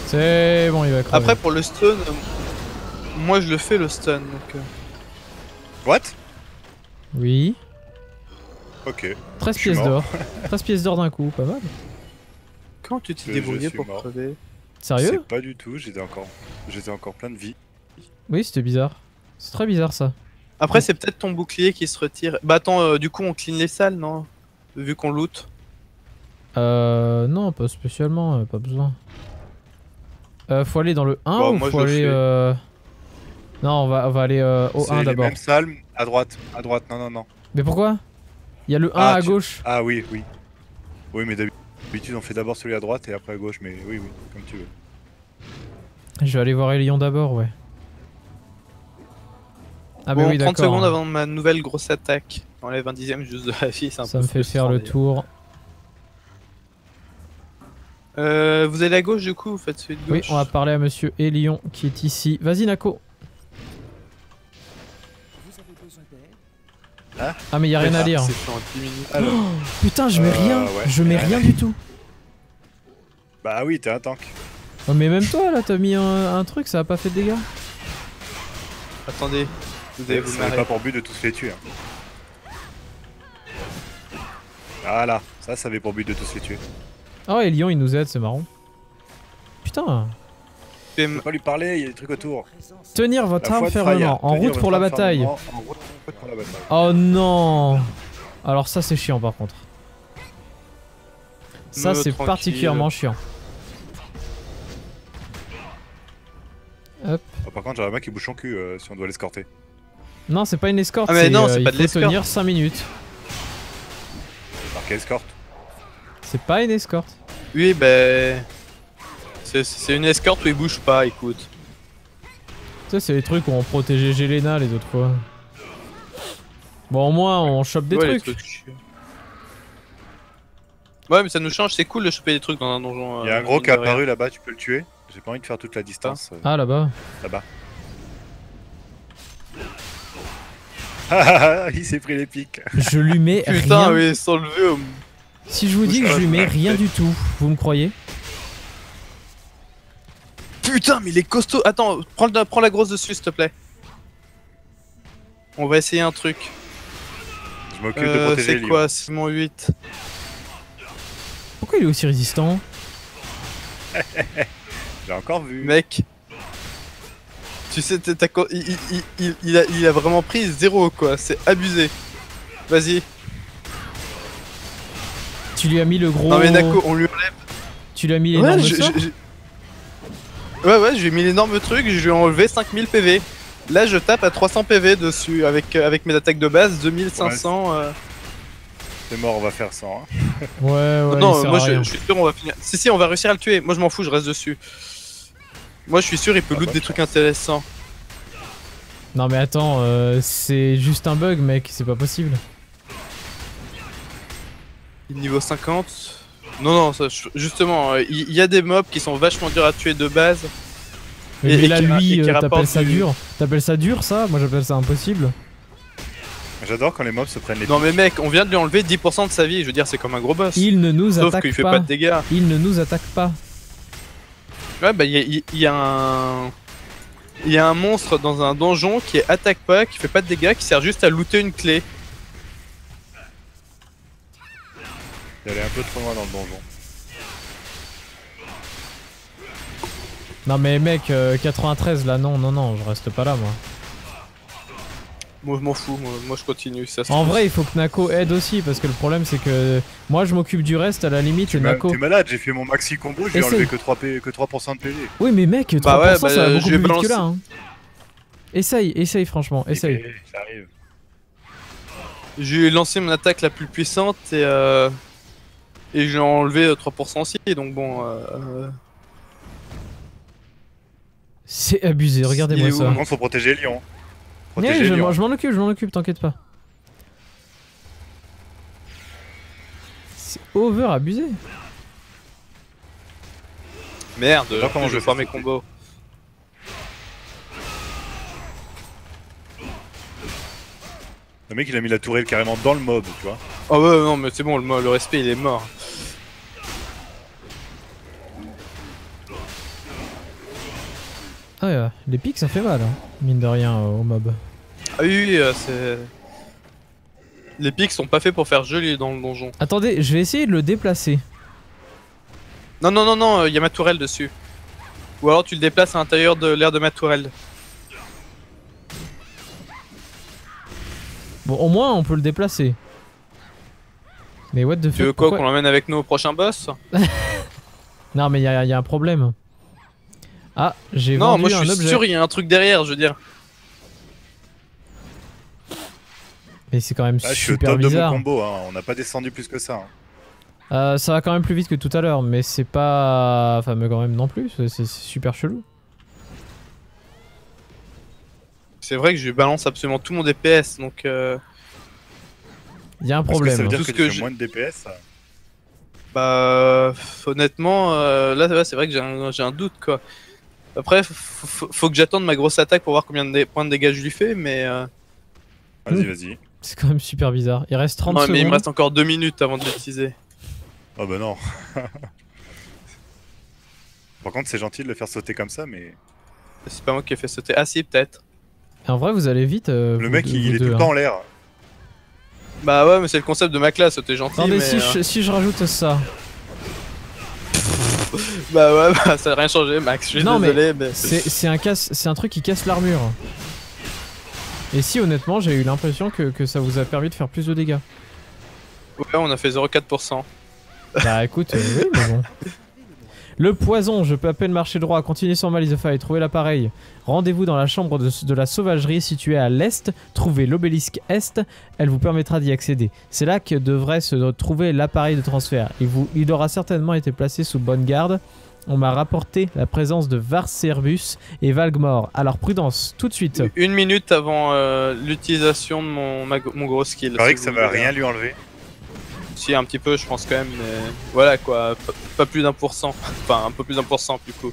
C'est bon, il va crever. Après, pour le stun, moi je le fais le stun donc. What? Oui. Ok. 13 Je suis pièces mort. d'or. 13 pièces d'or d'un coup, pas mal. Comment tu t'es Je débrouillé suis pour mort. crever? Sérieux? C'est pas du tout, j'étais encore plein de vie. Oui, c'était bizarre. C'est très bizarre ça. Après, c'est peut-être ton bouclier qui se retire. Bah attends, du coup, on clean les salles, non? Vu qu'on loot. Non, pas spécialement, pas besoin. Faut aller dans le 1 Bon, ou moi, faut je le aller... fais. Non, on va aller au C'est 1 les d'abord. mêmes salles, à droite, non, non, non. Mais pourquoi? Il y a le 1 Ah, à tu- gauche. Ah oui, oui. Oui, mais d'habitude on fait d'abord celui à droite et après à gauche, mais oui, oui, comme tu veux. Je vais aller voir Elion d'abord, ouais. Ah bah Bon, oui, 30 d'accord. secondes avant ma nouvelle grosse attaque. Enlève un dixième juste de la vie, c'est un Ça peu me fait faire frustrant, le d'ailleurs. tour. Vous allez à gauche du coup, vous faites celui de Oui, gauche. on va parler à monsieur Elion qui est ici. Vas-y, Nako. Ah, mais y a rien à lire. C'est fait en 10 minutes. Alors, Putain, je mets rien. ouais, Je mets rien du tout. bah oui, t'es un tank. Oh, mais même toi, là, t'as mis un truc, ça a pas fait de dégâts. Attendez, vous allez vous Ça n'avait marrer. pas pour but de tous les tuer. Hein. Voilà, ça avait pour but de tous les tuer. Oh, Elion, il nous aide, c'est marrant. Putain. Fais Faut pas lui parler, il y a des trucs autour. Tenir votre La arme foi de fermement, Freya, en tenir route pour votre la arme bataille. fermement, en route pour la bataille. Oh non. Alors ça, c'est chiant, par contre. Ça, Me c'est tranquille. particulièrement chiant. Hop. Oh, par contre, j'aimerais bien qu'il bouge son cul si on doit l'escorter. Non, c'est pas une escorte, Ah mais non, c'est il pas de faut l'escorte. tenir 5 minutes. Par quelle escorte? C'est pas une escorte. Oui, bah. C'est une escorte où il bouge pas, écoute. Ça, c'est les trucs où on protégeait Jelena les autres fois. Bon, au moins, on chope des Ouais, les trucs. chiants. Ouais, mais ça nous change, c'est cool de choper des trucs dans un donjon. Il y a un gros qui est mine de rien. apparu là-bas, tu peux le tuer. J'ai pas envie de faire toute la distance Ah, là-bas. là-bas. Ah, il s'est pris les pics. Je lui mets Putain, rien. oui, sans lever au. Si je vous dis que je lui mets rien du tout, vous me croyez? Putain, mais il est costaud. Attends, prends la grosse dessus, s'il te plaît. On va essayer un truc. Je m'occupe de protéger C'est Lyon. quoi, Simon 8? Pourquoi il est aussi résistant? J'ai encore vu. Mec. Tu sais, il a vraiment pris 0 quoi, c'est abusé. Vas-y. Tu lui as mis le gros... Non mais Nako, on lui enlève. Tu lui as mis l'énorme sort? Ouais, je lui ai mis l'énorme truc, je lui ai enlevé 5000 PV. Là, je tape à 300 PV dessus avec mes attaques de base, 2500. C'est mort, on va faire 100. Hein. Ouais, non, il sert moi à rien. je suis sûr, on va finir. Si, on va réussir à le tuer. Moi, je m'en fous, je reste dessus. Moi, je suis sûr, il peut loot bonne des trucs intéressants. Non mais attends, c'est juste un bug mec, c'est pas possible. Niveau 50. Non, ça, justement, il y a des mobs qui sont vachement durs à tuer de base. Mais, Et là qui lui, rapporte t'appelles ça du- dur? T'appelles ça dur ça? Moi j'appelle ça impossible. J'adore quand les mobs se prennent les Non, pics. mais mec, on vient de lui enlever 10% de sa vie. Je veux dire, c'est comme un gros boss. Il ne nous Sauf attaque qu'il fait pas. pas de dégâts. Il ne nous attaque pas. Ouais, bah, il y a un. Il y a un monstre dans un donjon qui attaque pas, qui fait pas de dégâts, qui sert juste à looter une clé. Il allait un peu trop loin dans le donjon. Non mais mec, 93 là, non, je reste pas là moi. Moi, je m'en fous, moi je continue. Ça se En trouve. vrai, il faut que Nako aide aussi, parce que le problème c'est que moi je m'occupe du reste à la limite et Nako... T'es malade, j'ai fait mon maxi combo, j'ai Essaye. enlevé que 3% de PV. Oui mais mec, 3% Bah ouais, ça va beaucoup je vais plus vite que balancer- là. Hein. Essaye franchement, essaye. Et j'arrive. J'ai lancé mon attaque la plus puissante et j'ai enlevé 3% aussi, donc bon. C'est abusé, regardez-moi Il est où, ça. Par contre, faut protéger Lyon. Ouais, Protéger Lyon. je m'en occupe, t'inquiète pas. C'est over abusé. Merde, Je sais pas comment je je vais faire fais mes ça. combos. Le mec il a mis la tourelle carrément dans le mob, tu vois. Oh ouais, non, mais c'est bon, le respect il est mort. Ah ouais, les pics ça fait mal, hein, mine de rien au mob. Ah oui, c'est. Les pics sont pas faits pour faire joli dans le donjon. Attendez, je vais essayer de le déplacer. Non, il y a ma tourelle dessus. Ou alors tu le déplaces à l'intérieur de l'aire de ma tourelle. Bon, au moins, on peut le déplacer. Mais what the fuck, Tu veux quoi, pourquoi- qu'on l'emmène avec nous au prochain boss? Non, mais il y a un problème. Ah, j'ai Non, vendu moi je un suis objet. sûr, il y a un truc derrière, je veux dire. Mais c'est quand même Ah, je suis au super top de mon bizarre. combo, hein. On n'a pas descendu plus que ça. Hein. Ça va quand même plus vite que tout à l'heure, mais c'est pas fameux quand même non plus. C'est super chelou. C'est vrai que je lui balance absolument tout mon DPS, donc Il y a un Parce que problème. ça veut dire Tout que ce tu que fais je- moins de DPS ça. bah honnêtement, là ouais, c'est vrai que j'ai un doute quoi. Après, faut que j'attende ma grosse attaque pour voir combien de points de dégâts je lui fais, mais Vas-y, vas-y. C'est quand même super bizarre. Il reste 30 non, mais il me secondes. reste encore 2 minutes avant de l'utiliser. Oh bah non. Par contre, c'est gentil de le faire sauter comme ça, mais C'est pas moi qui ai fait sauter. Ah si, peut-être. Et en vrai, vous allez vite. le vous mec deux- il vous est tout deux, le hein. temps en l'air. Bah ouais, mais c'est le concept de ma classe, t'es gentil, Attendez, mais... si je rajoute ça. Bah ouais, bah ça a rien changé, Max, je suis Non, désolé, mais... C'est un truc qui casse l'armure. Et si honnêtement, j'ai eu l'impression que ça vous a permis de faire plus de dégâts. Ouais, on a fait 0,4%. Bah écoute, oui, mais bon. Le poison, je peux à peine marcher droit. Continuez sur Malisofa et trouvez l'appareil. Rendez-vous dans la chambre de la sauvagerie située à l'est. Trouvez l'obélisque est. Elle vous permettra d'y accéder. C'est là que devrait se trouver l'appareil de transfert. Il aura certainement été placé sous bonne garde. On m'a rapporté la présence de Varcerbus et Valgmore. Alors prudence, tout de suite. 1 minute avant l'utilisation de mon gros skill. C'est vrai si que ça vous va voulez. rien lui enlever. Si, un petit peu, je pense quand même, mais... Voilà quoi, pas plus d'1%. Enfin, un peu plus d'1% du coup.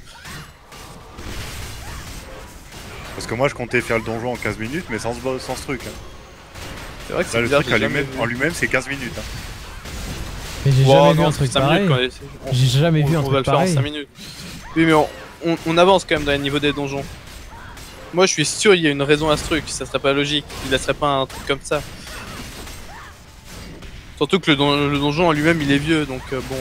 Parce que moi je comptais faire le donjon en 15 minutes, mais sans ce truc. Hein. C'est vrai que Là, c'est le bizarre, truc j'ai jamais vu. en lui-même c'est 15 minutes. Hein. Mais j'ai Wow, jamais vu non, un c'est truc 5 pareil. minutes quand J'ai jamais vu un on va truc le faire en pareil. 5 minutes. Oui, mais on avance quand même dans les niveaux des donjons. Moi, je suis sûr il y a une raison à ce truc, ça serait pas logique. Il laisserait pas un truc comme ça. Surtout que le donjon en lui-même, il est vieux, donc bon...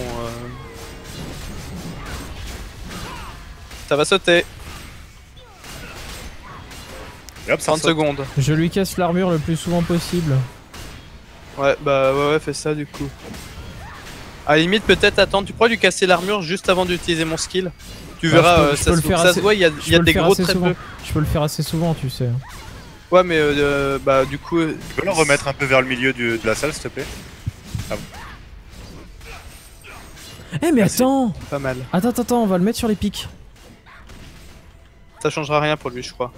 Ça va sauter, Et hop, ça 30 saute. secondes. Je lui casse l'armure le plus souvent possible. Ouais, bah ouais, fais ça du coup. À la limite, peut-être attendre, tu pourrais lui casser l'armure juste avant d'utiliser mon skill. Tu Bah, verras, je peux le faire ça assez- se voit, il y a Je peux le des faire gros assez très souvent. peu. Je peux le faire assez souvent, tu sais. Ouais, mais bah du coup... Tu peux le remettre un peu vers le milieu de la salle s'il te plaît? Eh mais Ah, si. attends, Pas mal. attends, on va le mettre sur les pics. Ça changera rien pour lui, je crois.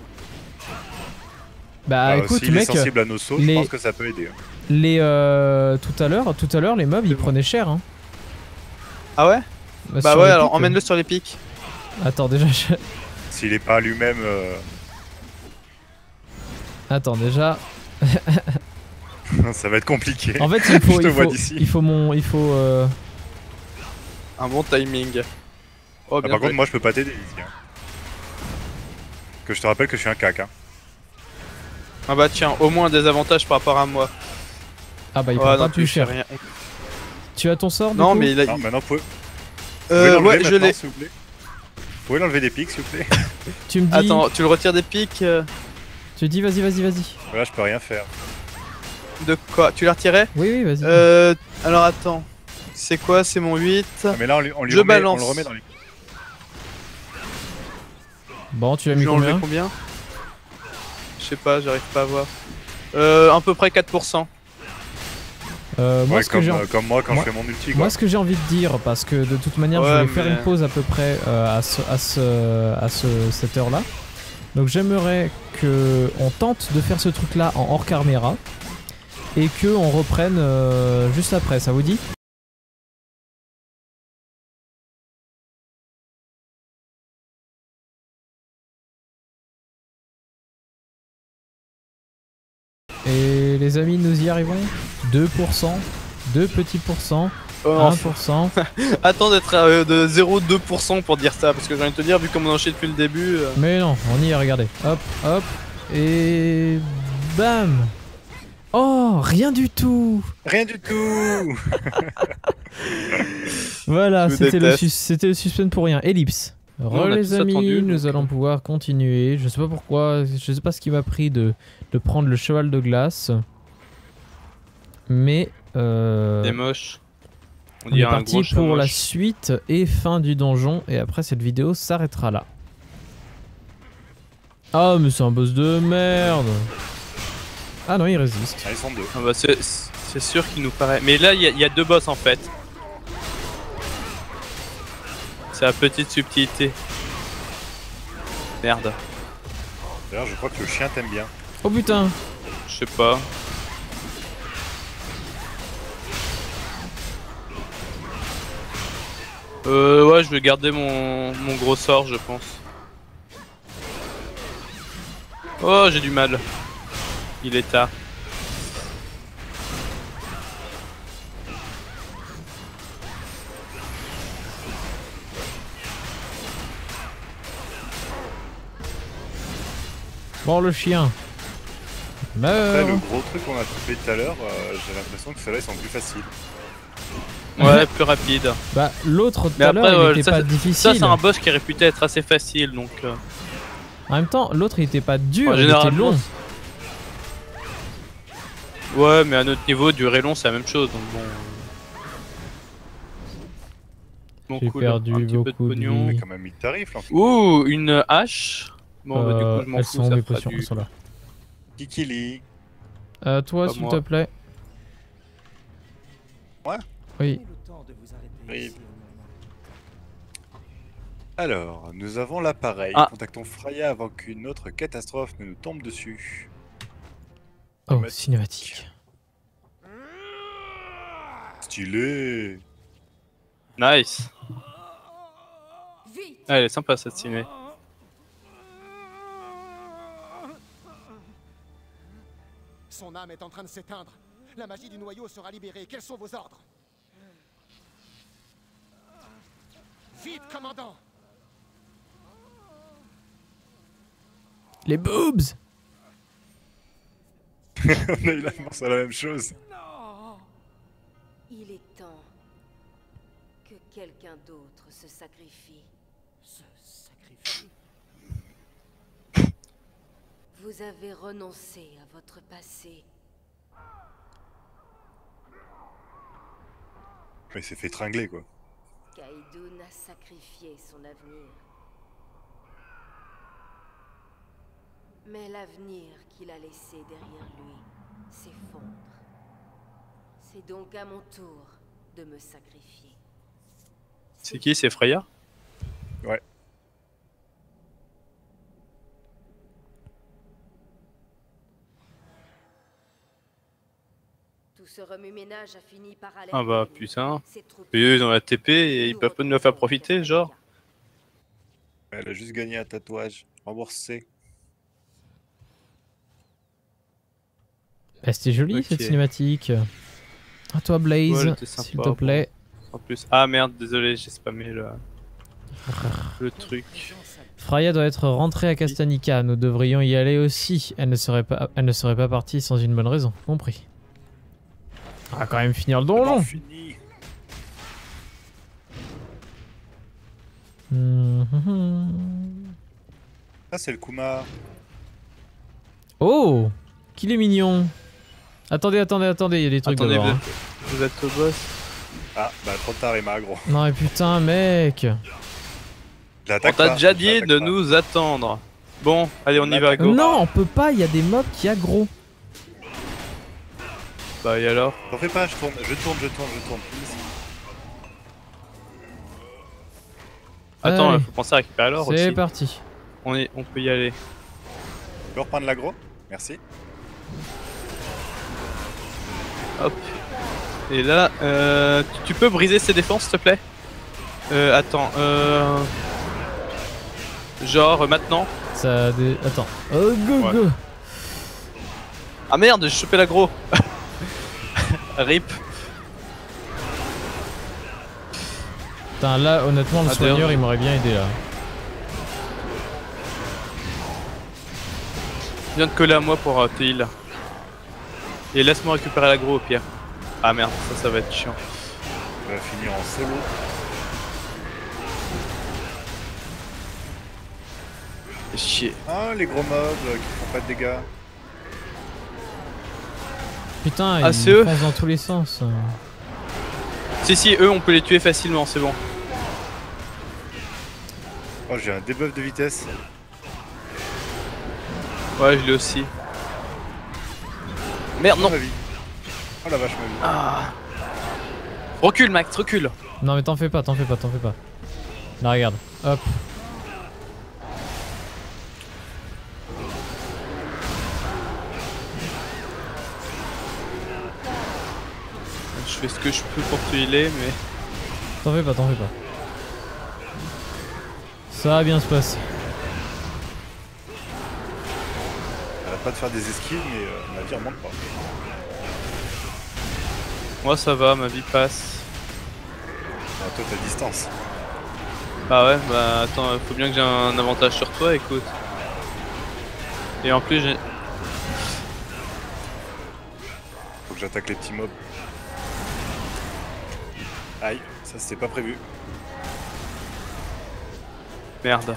Bah écoute s'il mec, est sensible à nos sauts, les- je pense que ça peut aider. Hein. les tout à l'heure les mobs ils C'est bon. prenaient cher hein. Ah ouais? Bah Sur ouais, les alors pics, emmène-le sur les pics. Attends déjà S'il est pas lui-même... Attends déjà. ça va être compliqué. En fait il faut Je te vois d'ici. il faut Un bon timing. Oh, Ah, bien par joué. contre, moi je peux pas t'aider ici. Hein. Que je te rappelle que je suis un cac. Hein. Ah bah tiens, au moins des avantages par rapport à moi. Ah bah il Ouais, prend non, pas plus fais cher. rien. Tu as ton sort du Non, coup mais il a... Non, maintenant vous pouvez l'enlever ouais, je maintenant, l'ai. s'il vous plaît. Vous pouvez l'enlever des pics s'il vous plaît. Tu me dis Attends, tu le retires des pics tu dis vas-y. Là je peux rien faire. de quoi? Tu l'as retiré? Oui vas-y. Alors attends. C'est quoi? C'est mon 8. Ah, mais là on lui Je remet, balance. on le remet dans les... Bon tu as Je mis vais enlever combien combien? Je sais pas, j'arrive pas à voir. À peu près 4%. Moi Ouais, ce que j'ai comme moi quand moi- je fais mon ulti quoi. Moi, ce que j'ai envie de dire, parce que de toute manière, je Ouais, vais faire mais- une pause à peu près cette heure-là. Donc, j'aimerais que on tente de faire ce truc-là en hors caméra et que on reprenne juste après. Ça vous dit? Et les amis, nous y arrivons. 2%, 2 petits pourcents, Oh, non, 1%. attends d'être à de 0,2% pour dire ça, parce que j'ai envie de te dire, vu comme on a enchaîné depuis le début... Mais non, on y est, regardez. Hop, hop. Et bam. Oh, rien du tout. Rien du tout. Voilà, Je c'était déteste. c'était le suspense pour rien. Ellipse. on a Les tous amis, attendu, nous donc, allons pouvoir continuer. Je sais pas pourquoi, je sais pas ce qui m'a pris de prendre le cheval de glace. Mais C'est moche. on est dirait un parti gros chat pour la moche. suite et fin du donjon. Et après, cette vidéo s'arrêtera là. Ah, mais c'est un boss de merde. Ah non, il résiste. Ah, ils sont deux. Ah bah, c'est sûr qu'il nous paraît. Mais là, il y a deux boss en fait. C'est la petite subtilité. Merde. D'ailleurs, je crois que le chien t'aime bien. Oh putain. Je sais pas. Ouais, je vais garder mon gros sort, je pense. Oh, j'ai du mal. Il est tard. Bon, le chien. Après, Meurs. le gros truc qu'on a trouvé tout à l'heure, j'ai l'impression que ceux-là ils sont plus faciles. Ouais, plus rapide. Bah, l'autre tout Mais à l'heure, après, il était pas ça difficile. c'est un boss qui est réputé être assez facile, donc... En même temps, l'autre, il était pas dur, En il était généralement, long. Ouais, mais à notre niveau, dur et long, c'est la même chose, donc bon... Bon, J'ai cool, perdu un petit peu de beaucoup de pognon. vie. Mais quand même, il tarif là. Ouh, une hache. Bon, bah du coup, je m'en elles fous, sont où, ça mes fera potions? du... Elles sont là. Kikili. Toi, Pas s'il moi. te plaît. Ouais. Oui. Oui. Alors, nous avons l'appareil. Ah. Contactons Freya avant qu'une autre catastrophe ne nous tombe dessus. Oh, Dramatique. cinématique. Stylé. Nice. Vite. Ah, elle est sympa cette ciné. Son âme est en train de s'éteindre. La magie du noyau sera libérée. Quels sont vos ordres? Vite, commandant! Les boobs. On a eu la force à la même chose. Il est temps que quelqu'un d'autre se sacrifie. Se sacrifie. Vous avez renoncé à votre passé. Mais il s'est fait tringler quoi. Kaidun a sacrifié son avenir. Mais l'avenir qu'il a laissé derrière lui s'effondre. C'est donc à mon tour de me sacrifier. C'est qui? C'est Freya? Ouais. Tout ce remue-ménage a fini par aller. Ah bah putain. C'est trop Et eux, ils ont la TP et ils peuvent pas nous la faire profiter, genre. Elle a juste gagné un tatouage. Remboursé. Bah, c'était joli Ok. cette cinématique. À toi, Ouais, Blaze, elle était sympa, s'il te plaît. En plus. Ah merde, désolé, j'ai spammé le truc. Freya doit être rentrée à Castanica. Nous devrions y aller aussi. Elle ne serait pas partie sans une bonne raison. Compris. On va quand même finir le Bon, donjon. fini. Ah, c'est le Kuma. Oh, qu'il est mignon. Attendez, il y a des trucs Attendez, devant, hein. vous êtes au boss. Ah, bah trop tard, il m'a aggro. Non mais putain, mec. Je On l'attaque t'a pas, déjà je dit l'attaque de pas. nous attendre. Bon, allez, on y va, go. Non, on peut pas, il y a des mobs qui aggro. Bah et alors? T'en fais pas, je tourne. Attends, Allez. faut penser à récupérer l'or aussi. C'est parti. On peut y aller. Tu peux reprendre l'aggro? Merci. Hop. Et là, tu peux briser ses défenses, s'il te plaît? Attends, genre maintenant. Attends. Oh, go, Ouais. go. Ah merde, j'ai chopé l'aggro. RIP. Putain, là, honnêtement, le Ah, soigneur, d'ailleurs, il m'aurait bien aidé là. Viens de coller à moi pour te heal. Et laisse-moi récupérer l'aggro au pire. Ah merde, ça va être chiant. On va finir en solo. Fais chier. Ah, les gros mobs qui font pas de dégâts. Putain, Ah, ils c'est eux foncent dans tous les sens. Si, eux, on peut les tuer facilement, c'est bon. Oh, j'ai un debuff de vitesse. Ouais, je l'ai aussi. Merde, non. Ma vie. Oh la vache, ma vie. Ah. Recule, Max, recule. Non mais t'en fais pas, t'en fais pas, t'en fais pas. Là regarde, hop. Je fais ce que je peux pour te healer, mais... T'en fais pas, t'en fais pas. Ça va bien se passer. Arrête pas de faire des esquives, mais ma vie remonte pas. Moi, ça va, ma vie passe. Ah, toi, t'as distance. Ah ouais, bah attends, faut bien que j'ai un avantage sur toi, écoute. Et en plus, j'ai... Faut que j'attaque les petits mobs. Aïe, ça c'était pas prévu. Merde.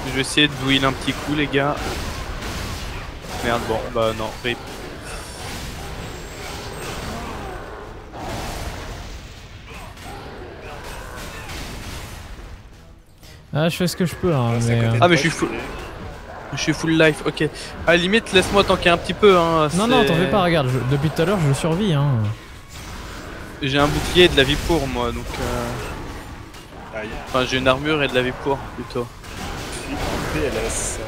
Je vais essayer de douiller un petit coup, les gars. Merde, bon, bah non, rip. Ah je fais ce que je peux hein, C'est à mais... côté de Ah, mais toi, je suis full life, ok. À la limite, laisse-moi tanker un petit peu, hein. Non non t'en fais pas, regarde, depuis tout à l'heure je survis hein. J'ai un bouclier et de la vie pour moi, donc... Aïe, Enfin, j'ai une armure et de la vie pour, plutôt. je suis en PLS.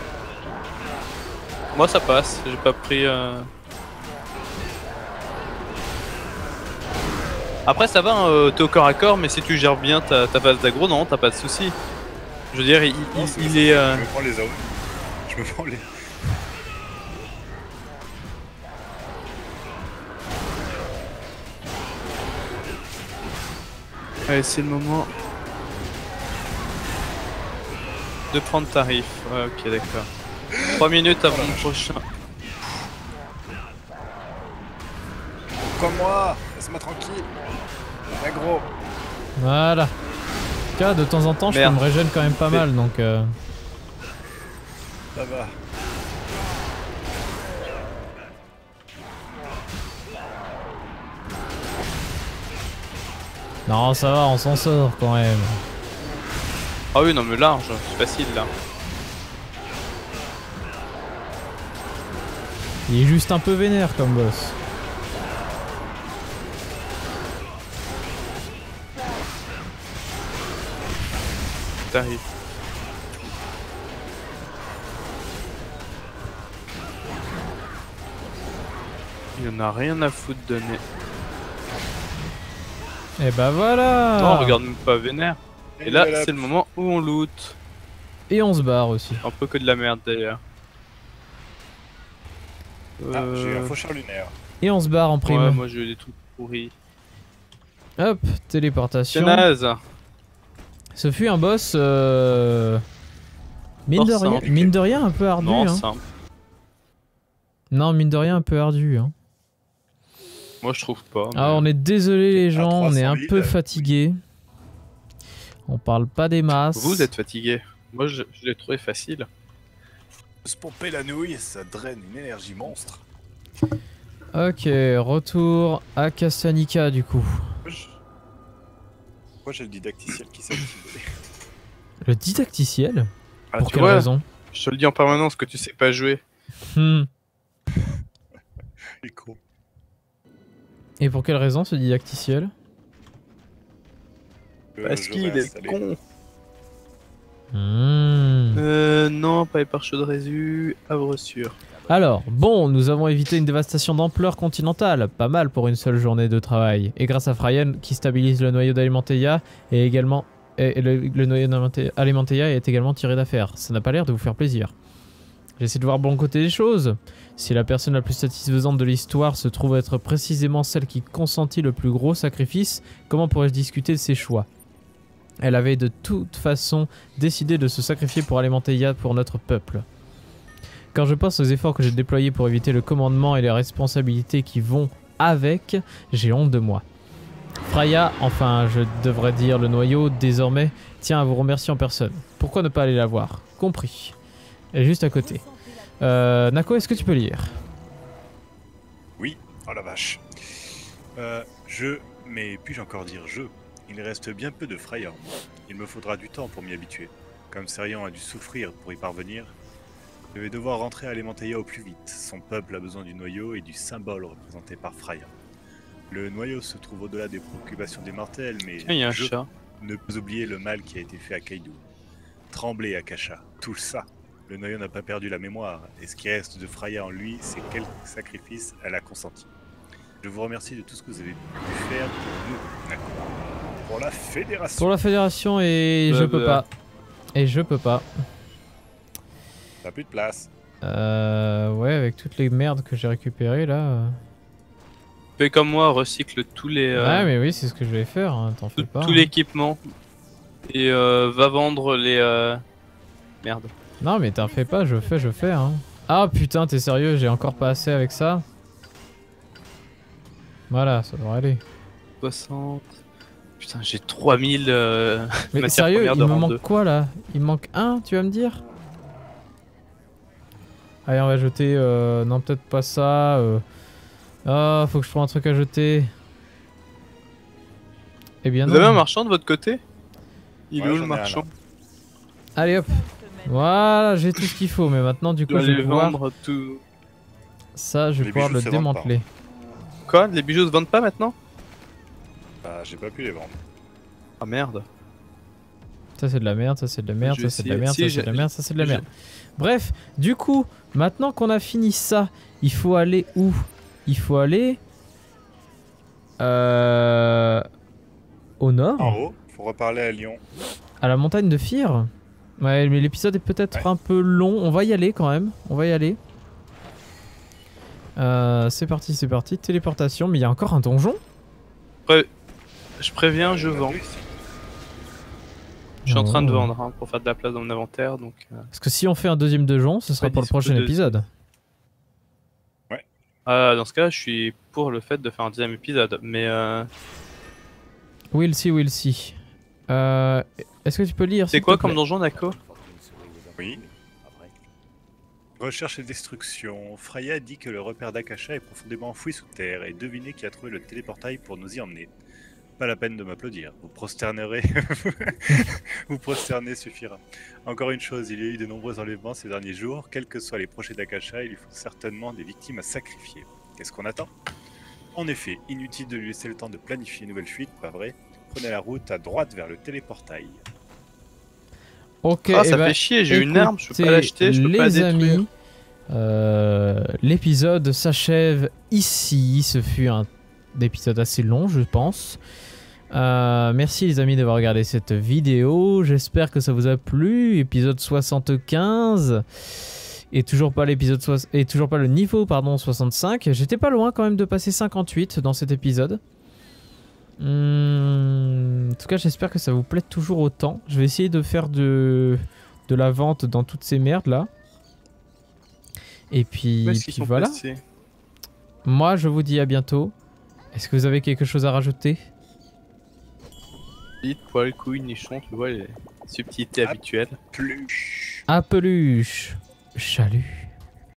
Moi, ça passe, j'ai pas pris... Après, ça va, hein, t'es au corps à corps, mais si tu gères bien ta phase d'aggro, non, t'as pas de soucis. Je veux dire, il est... Je me prends les zones. Je me prends les... Allez, c'est le moment de prendre tarif. Ouais, ok, d'accord. 3 minutes avant le prochain. Comme moi, laisse-moi tranquille. Agro. Voilà. Tiens, de temps en temps je peux Merde. me régène quand même pas mal donc... Ça va. Non ça va, on s'en sort quand même. Ah oui, non, mais large, c'est facile là. Il est juste un peu vénère comme boss. Tarif. Il en a rien à foutre de nez. Et bah voilà. Non, regarde même pas vénère. Et là, voilà. c'est le moment où on loot. Et on se barre aussi. Un peu que de la merde d'ailleurs. Ah, j'ai eu un faucheur lunaire. Et on se barre en prime. Ouais, moi j'ai eu des trucs pourris. Hop, C'est téléportation. naze. Ce fut un boss... Mine, Fort de rien, simple. mine de rien un peu ardu. Non, hein. simple. Non, mine de rien un peu ardu. Hein. Moi je trouve pas. Ah, on est désolé les gens, on est un 300 000, peu fatigué. On parle pas des masses. Vous êtes fatigué. Moi je l'ai trouvé facile. Se pomper la nouille, ça draine une énergie monstre. Ok, retour à Castanica du coup. Pourquoi j'ai le didacticiel qui s'est activé? Le didacticiel? Ah, Pour tu quelle vois, raison? je te le dis en permanence que tu sais pas jouer. Il est con. Et pour quelle raison ce didacticiel? Parce je qu'il reste, est allez. con. Hmm. Non, pas éparche de résu, havre sûr. Alors, bon, nous avons évité une dévastation d'ampleur continentale, pas mal pour une seule journée de travail. Et grâce à Fryan, qui stabilise le noyau d'Alimenteia, et également... Et le noyau d'Alimenteia est également tiré d'affaire. Ça n'a pas l'air de vous faire plaisir. J'essaie de voir le bon côté des choses. Si la personne la plus satisfaisante de l'histoire se trouve être précisément celle qui consentit le plus gros sacrifice, comment pourrais-je discuter de ses choix? Elle avait de toute façon décidé de se sacrifier pour Alimenteia pour notre peuple. Quand je pense aux efforts que j'ai déployés pour éviter le commandement et les responsabilités qui vont avec, j'ai honte de moi. Freya, enfin je devrais dire le noyau désormais, tient à vous remercier en personne. Pourquoi ne pas aller la voir? Compris. Elle est juste à côté. Nako, est-ce que tu peux lire? Oui, oh la vache. Mais puis-je encore dire je? Il reste bien peu de Freya en moi. Il me faudra du temps pour m'y habituer. Comme Serion a dû souffrir pour y parvenir, je vais devoir rentrer à Elementeia au plus vite. Son peuple a besoin du noyau et du symbole représenté par Freya. Le noyau se trouve au-delà des préoccupations des mortels, mais Tiens, il y a un je chat. ne peux oublier le mal qui a été fait à Kaido. Trembler Akasha, tout ça. Le noyau n'a pas perdu la mémoire, et ce qui reste de Freya en lui, c'est quel sacrifice elle a consenti. Je vous remercie de tout ce que vous avez pu faire pour nous, d'accord. Pour la fédération. Pour la fédération et je peux pas. Et je peux pas. T'as plus de place. Ouais, avec toutes les merdes que j'ai récupérées là. Fais comme moi, recycle tous les Ouais, mais oui, c'est ce que je vais faire, hein, t'en fais pas. tout hein. l'équipement et va vendre les merde. Non, mais t'en fais pas, je fais. Hein. Ah putain, t'es sérieux, j'ai encore pas assez avec ça. Voilà, ça devrait aller. 60. Putain, j'ai 3000 Mais matières sérieux, premières il de me rang manque 2. quoi là? Il me manque un, tu vas me dire? Allez, on va jeter. Non, peut-être pas ça. Ah, faut que je trouve un truc à jeter. Eh bien, Vous non. avez un marchand de votre côté? Il est Ouais, où j'en le ai un, marchand? là. Allez hop. Voilà, j'ai tout ce qu'il faut. Mais maintenant, du Je coup, dois je vais aller pouvoir. vendre tout. Ça, je vais Les pouvoir bijoux le se vendent pas. démanteler. Quoi? Les bijoux se vendent pas maintenant? Bah, j'ai pas pu les vendre. Ah merde. Ça, c'est de la merde, ça, c'est de la merde, Je ça, c'est de la sais- merde, si, ça, c'est de la merde, ça, c'est de la merde. Bref, du coup, maintenant qu'on a fini ça, il faut aller où? Il faut aller. Au nord? En haut, faut reparler à Lyon. À la montagne de Fyr? Ouais, mais l'épisode est peut-être un peu long. On va y aller quand même. On va y aller. C'est parti, c'est parti. Téléportation. Mais il y a encore un donjon? Je préviens, je vends. Je suis en train de Oh. vendre hein, pour faire de la place dans mon inventaire donc. Parce que si on fait un deuxième donjon, ce sera Ouais, pour le dispo prochain de- épisode. Dans ce cas, je suis pour le fait de faire un deuxième épisode, mais We'll see, we'll see. Est-ce que tu peux lire c'est s'il quoi te comme plaît? donjon, Nako? Oui. Recherche et destruction. Freya dit que le repère d'Akasha est profondément enfoui sous terre et devinez qui a trouvé le téléportail pour nous y emmener. Pas la peine de m'applaudir, vous prosternerez. Vous prosterner suffira. Encore une chose, il y a eu de nombreux enlèvements ces derniers jours. Quels que soient les projets d'Akasha, il lui faut certainement des victimes à sacrifier. Qu'est-ce qu'on attend? En effet, inutile de lui laisser le temps de planifier une nouvelle fuite, pas vrai? Prenez la route à droite vers le téléportail. Ok, Ah, eh ça ben, fait chier, j'ai une arme, je peux pas écoutez, l'acheter, je peux pas la les détruire. amis, l'épisode s'achève ici. Ce fut un épisode assez long, je pense. Merci les amis d'avoir regardé cette vidéo. J'espère que ça vous a plu. Épisode 75. Et toujours pas et toujours pas le niveau, pardon, 65. J'étais pas loin quand même de passer 58 dans cet épisode. En tout cas, j'espère que ça vous plaît toujours autant. Je vais essayer de faire de la vente dans toutes ces merdes là. Et puis, Où est-ce qu'ils sont voilà. placés? Moi, je vous dis à bientôt. Est-ce que vous avez quelque chose à rajouter? Vite, poil, couille, nichon, tu vois les subtilités Ah. habituelles. Plus. À peluche. Chalut.